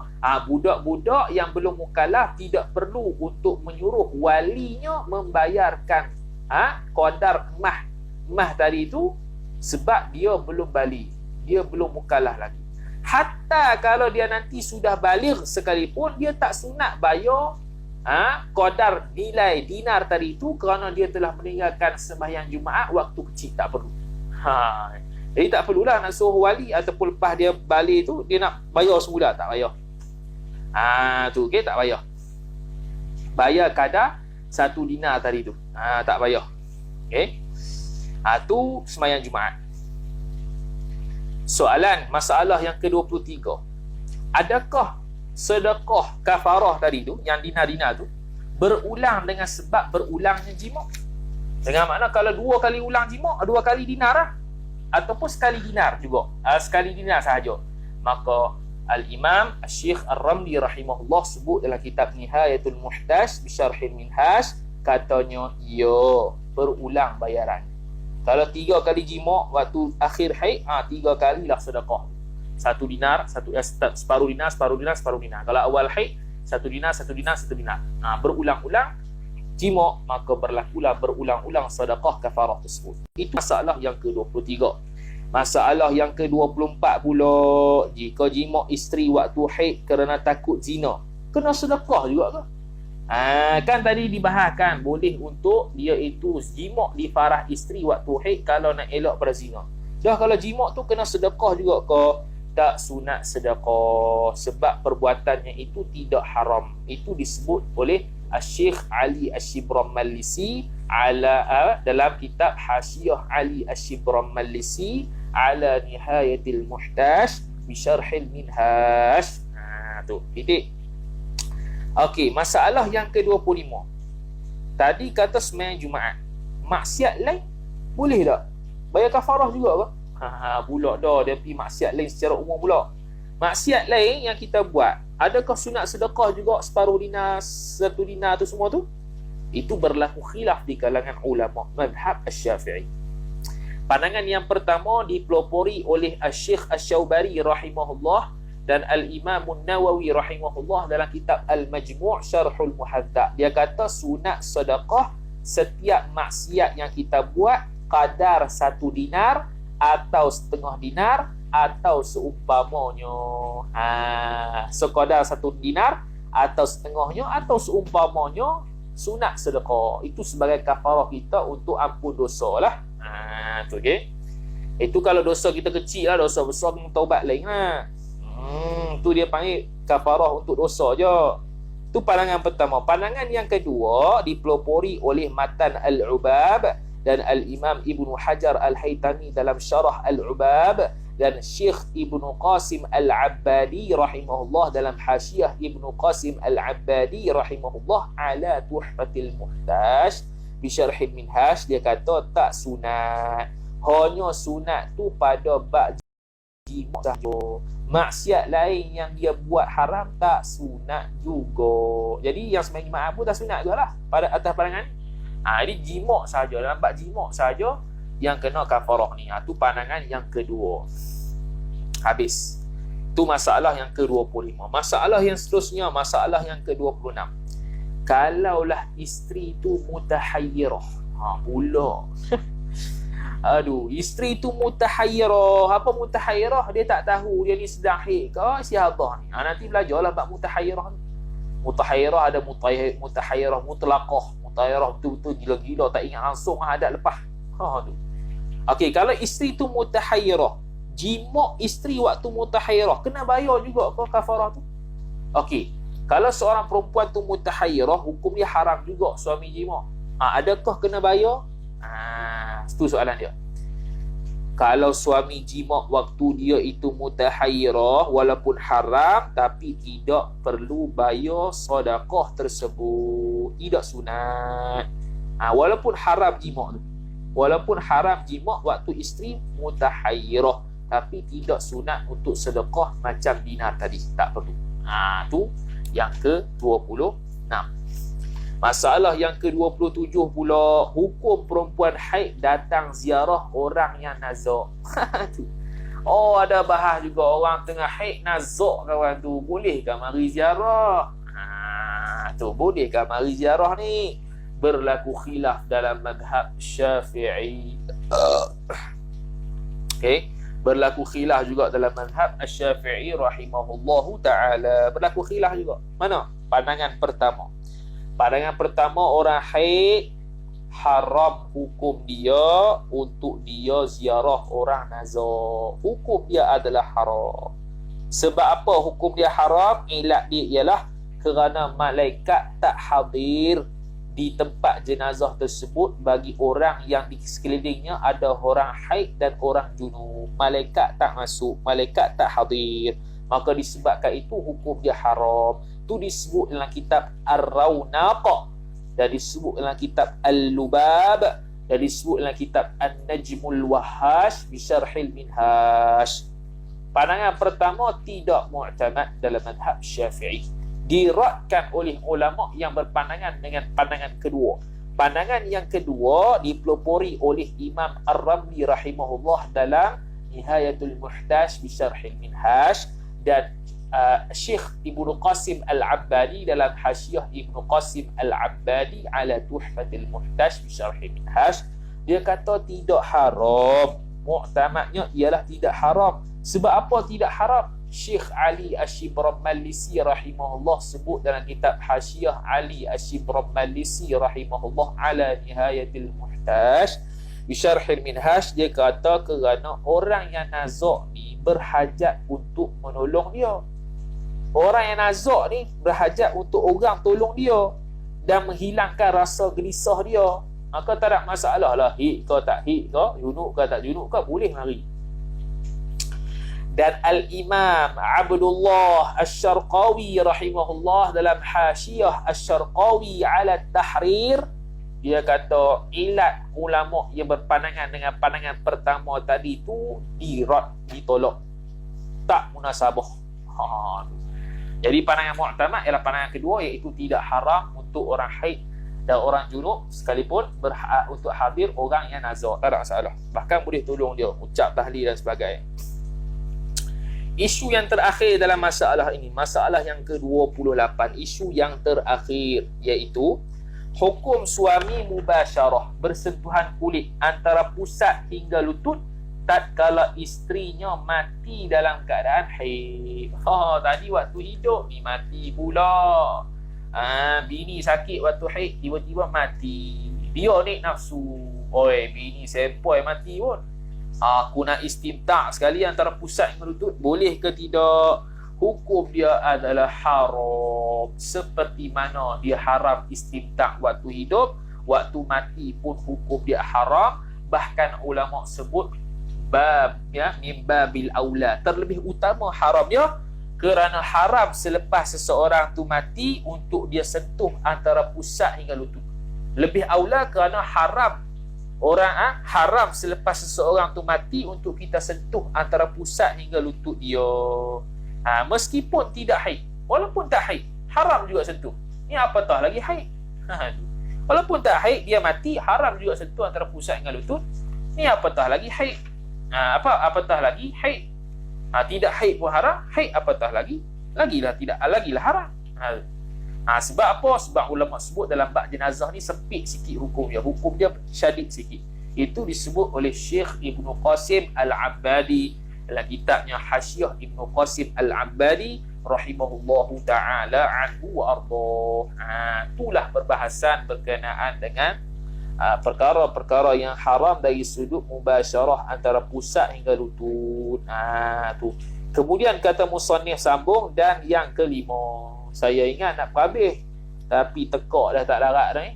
Budak-budak yang belum mukallaf tidak perlu untuk menyuruh walinya membayarkan qadar emah tadi tu, sebab dia belum balik, dia belum mukallaf lagi. Hatta kalau dia nanti sudah baligh sekalipun, dia tak sunat bayar qadar nilai dinar tadi tu, kerana dia telah meninggalkan sembahyang Jumaat waktu kecil, tak perlu. Jadi tak perlulah nak suruh wali ataupun lepas dia balik tu dia nak bayar semula, tak payah. Tu okey, tak payah. Bayar kadar 1 dinar tadi tu. Tak payah. Okey. Tu sembahyang Jumaat. Soalan masalah yang ke-23. Adakah sedekah kafarah tadi tu, yang dinar-dinar tu, berulang dengan sebab berulangnya jima'? Dengan makna kalau 2 kali ulang jima', 2 kali dinar lah. Ataupun sekali dinar juga, sekali dinar sahaja. Maka Al-Imam Syekh Ar-Ramli rahimahullah sebut dalam kitab Nihayatul Muhtaj bi Syarhil Minhaj, katanya ya, berulang bayaran. Kalau 3 kali jima' waktu akhir haid, 3 kalilah sedekah. 1 dinar, separuh dinar, separuh dinar, separuh dinar. Kalau awal haid 1 dinar, 1 dinar, 1 dinar. Berulang-ulang jima', maka berlakulah berulang-ulang sedekah kafarah tersebut. Itu masalah yang ke-23. Masalah yang ke-24 pula, jika jima' isteri waktu haid kerana takut zina, kena sedekah juga ke? Kan tadi dibahaskan boleh untuk dia itu jima' di farah isteri waktu haid kalau nak elak pada zina. Dah kalau jima' tu kena sedekah juga ke? Tak sunat sedekah, sebab perbuatannya itu tidak haram. Itu disebut oleh Syekh Ali Asy-Shibramallisi dalam kitab Hasyiah Ali Asy-Shibramallisi ala Nihayatil Muhtaj bi Syarhil Minhaj. Tu titik. Okey, masalah yang ke-25. Tadi kata sembahyang Jumaat, maksiat lain boleh tak bayar kafarah juga ke? Pula dah dia pergi maksiat lain secara umum pula. Maksiat lain yang kita buat, adakah sunat sedekah juga separuh dinar, 1 dinar tu semua tu? Itu berlaku khilaf di kalangan ulama mazhab Asy-Syafi'i. Pandangan yang pertama dipelopori oleh Syekh Asy-Syaubari rahimahullah dan Al-Imam An-Nawawi rahimahullah dalam kitab Al-Majmu' Syarhul Muhadzab. Dia kata sunat sedekah setiap maksiat yang kita buat kadar 1 dinar atau setengah dinar atau seumpamanya. Sekadar 1 dinar atau setengahnya atau seumpamanya, sunat sedekah. Itu sebagai kafarah kita untuk ampun dosa lah. Tu okey. Itu kalau dosa kita kecil lah, dosa besar kita taubat lain lah. Tu dia panggil kafarah untuk dosa je. Tu pandangan pertama. Pandangan yang kedua dipelopori oleh Matan Al-Ubab dan Al-Imam Ibnu Hajar Al-Haytami dalam Syarah Al-Ubab, dan Syekh Ibnu Qasim Al-Abbadi rahimahullah dalam Hasyiah Ibnu Qasim Al-Abbadi rahimahullah ala Tuhfatil Muhtaj bi Syarhil Minhaj. Dia kata tak sunat, hanya sunat tu pada bab jima' sahaja. Maksiat lain yang dia buat haram tak sunat juga. Jadi yang sembahyang Jumaat pun tak sunat jugalah pada atas pandangan. Jadi jima' sahaja, dalam bab jima' sahaja yang kena kafarah ni. Tu pandangan yang kedua. Habis. Tu masalah yang ke-25. Masalah yang seterusnya, masalah yang ke-26. Kalaulah isteri tu mutahayyirah. Pula. Isteri tu mutahayyirah. Apa mutahayyirah? Dia tak tahu dia ni sedang haid ke istihadah ni. Nanti belajarlah bab mutahayyirah ni. Mutahayyirah ada mutahayyirah mutlaqah, mutahayyirah betul-betul gila-gila tak ingat langsung hadap lepas. Tu. Okey, kalau isteri tu mutahayyirah, jima' isteri waktu mutahayyirah, kena bayar juga ke kafarah tu? Okey, kalau seorang perempuan tu mutahayyirah, hukum dia haram juga suami jima'. Adakah kena bayar? Itu soalan dia. Kalau suami jima' waktu dia itu mutahayyirah walaupun haram, tapi tidak perlu bayar sedekah tersebut, tidak sunat. Walaupun haram jima' tu, walaupun haram jima' waktu isteri mutahayyirah, tapi tidak sunat untuk sedekah macam dinar tadi, tak perlu. Tu yang ke-26. Masalah yang ke-27 pula, hukum perempuan haid datang ziarah orang yang nazak. Ada bahas juga, orang tengah haid nazak kawan tu, bolehkah mari ziarah? Bolehkah mari ziarah ni? Berlaku khilaf dalam madhab Syafi'i. Berlaku khilaf juga dalam madhab Syafi'i rahimahullahu ta'ala. Berlaku khilaf juga. Mana? Pandangan pertama. Pandangan pertama, orang haid haram hukum dia untuk dia ziarah orang nazak. Hukum dia adalah haram. Sebab apa hukum dia haram? Ilat dia ialah kerana malaikat tak hadir di tempat jenazah tersebut bagi orang yang di sekelilingnya ada orang haid dan orang junub. Malaikat tak masuk, malaikat tak hadir. Maka disebabkan itu hukum dia haram. Itu disebut dalam kitab Ar-Rawnaq, dan disebut dalam kitab Al-Lubab, dan disebut dalam kitab An-Najmul Wahhash Bisyarhil Minhash. Pandangan pertama tidak mu'tamad dalam madhab Syafi'i. Diratkan oleh ulama yang berpandangan dengan pandangan kedua. Pandangan yang kedua dipelopori oleh Imam Ar-Ramli rahimahullah dalam Nihayatul Muhtaj Bisyarhil Minhash, dan Syekh Ibnu Qasim Al-Abbadi dalam Hasyiah Ibnu Qasim Al-Abbadi ala Tuhfatil Muhtaj bi Syarhi Minhaj, dia kata tidak haram. Mu'tamadnya ialah tidak haram. Sebab apa tidak haram? Syekh Ali Asy-Syibrammalisi rahimahullah sebut dalam kitab Hasyiah Ali Asy-Syibrammalisi rahimahullah ala Nihayatil Muhtaj bi Syarhi Minhaj, dia kata kerana orang yang nazak ni berhajat untuk menolong dia. Orang yang nazak ni berhajat untuk orang tolong dia dan menghilangkan rasa gelisah dia. Maka tak ada masalah lah, hik ke tak hik ke, junub ke tak junub ke, boleh mari. Dan Al-Imam Abdullah Asy-Syarqawi rahimahullah dalam Hasyiah Asy-Syarqawi ala Tahrir, dia kata ilat ulama yang berpandangan dengan pandangan pertama tadi tu dirad, ditolak, tak munasabah. Jadi pandangan mu'tamad ialah pandangan kedua, iaitu tidak haram untuk orang haid dan orang junub sekalipun berhak untuk hadir orang yang nazak, tak ada masalah. Bahkan boleh tolong dia, ucap tahlil dan sebagainya. Isu yang terakhir dalam masalah ini, masalah yang ke-28, isu yang terakhir, iaitu hukum suami mubasyarah, bersentuhan kulit antara pusat hingga lutut tatkala isterinya mati dalam keadaan haid. Tadi waktu hidup ni mati pula. Bini sakit waktu haid, tiba-tiba mati. Dia ni nafsu. Bini sepoi mati pun. Aku nak istimta' sekali antara pusat hingga lutut. Boleh ke tidak? Hukum dia adalah haram. Seperti mana dia haram istimta' waktu hidup, waktu mati pun hukum dia haram. Bahkan ulama sebut min babil aula, terlebih utama haramnya kerana haram selepas seseorang tu mati untuk dia sentuh antara pusat hingga lutut. Lebih aula kerana haram haram selepas seseorang tu mati untuk kita sentuh antara pusat hingga lutut dia. Meskipun tidak haid, walaupun tak haid, haram juga sentuh. Ni apatah lagi haid. Walaupun tak haid, dia mati, haram juga sentuh antara pusat hingga lutut. Ni apatah lagi haid. Apatah lagi haid. Tidak haid pun haram, haid apatah lagi, lagilah haram. Sebab apa? Sebab ulama sebut dalam bab jenazah ni sempit sikit hukum dia syadid sikit. Itu disebut oleh Syekh Ibnu Qasim Al-Abbadi dalam kitabnya Hasyiah Ibnu Qasim Al-Abbadi rahimahullahu ta'ala anhu wa ardhah. Itulah perbahasan berkenaan dengan perkara-perkara yang haram dari sudut mubasyarah antara pusat hingga lutut. Tu. Kemudian kata musannif sambung, dan yang kelima, saya ingat nak habis tapi tekak dah, tak larat dah ni.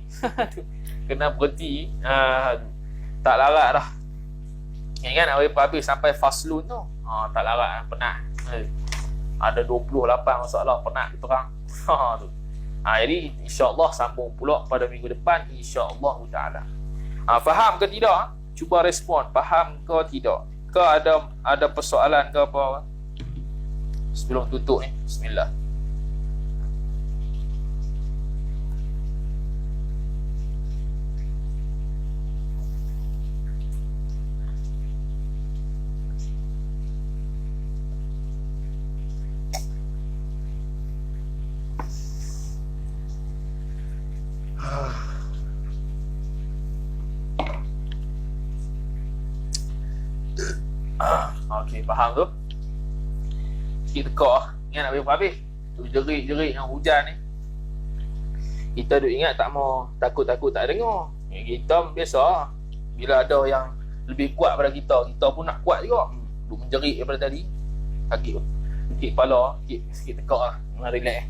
Kena berhenti. Tak larat dah. Ingat habis sampai faslun tu. Tak larat penat. Ada 28 masalah penat kita orang. Tu. Jadi insya-Allah sambung pula pada minggu depan insya-Allah taala. Faham ke tidak? Cuba respon, faham ke tidak? Ke ada persoalan ke apa? Sebelum tutup ni. Bismillah. Okey, faham tu? Sikit tekak. Ingat nak habis. Tu jerit-jerit yang hujan ni. Kita duk ingat tak mau, takut-takut tak dengar. Kita biasa bila ada yang lebih kuat pada kita pun nak kuat juga. Duk menjerit daripada tadi. Sakit kepala, sikit tekak lah. Relax.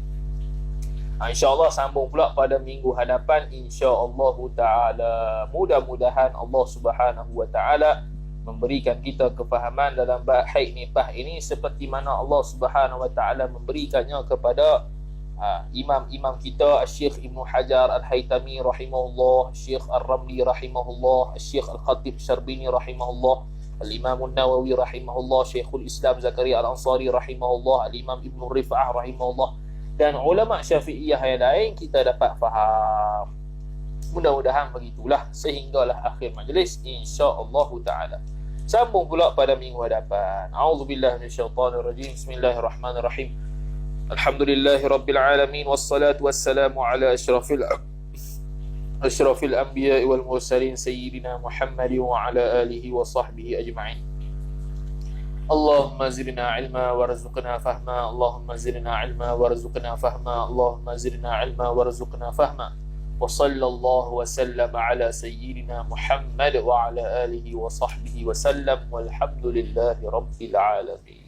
InsyaAllah sambung pula pada minggu hadapan insyaAllah ta'ala. Mudah-mudahan Allah subhanahu wa ta'ala memberikan kita kefahaman dalam bab haid nifas ini seperti mana Allah subhanahu wa ta'ala memberikannya kepada imam-imam kita, Syekh Ibnu Hajar Al-Haytami rahimahullah, Syekh Ar-Ramli rahimahullah, Syekh Al-Khatib Syarbini rahimahullah, Al-Imam An-Nawawi rahimahullah, Syekhul Islam Zakaria Al-Ansari rahimahullah, Al-Imam Ibnu Rifa'ah rahimahullah, dan ulama Syafi'iyah yang lain kita dapat faham. Mudah-mudahan begitulah sehinggalah akhir majlis insya-Allah taala. Sambung pula pada minggu hadapan. A'udzubillahi minasyaitonirrajim. Bismillahirrahmanirrahim. Alhamdulillahirabbil alamin wassalatu wassalamu ala asyrafil anbiya'i wal mursalin sayyidina Muhammadin wa ala alihi wa sahbihi ajma'in. Allahumma zidna ilma warzuqna fahma. Allahumma zidna ilma warzuqna fahma. Allahumma zidna ilma warzuqna fahma. Wa sallallahu wa sallam ala sayyidina Muhammad wa ala alihi wa sahbihi wa sallam walhamdulillahi rabbil alamin.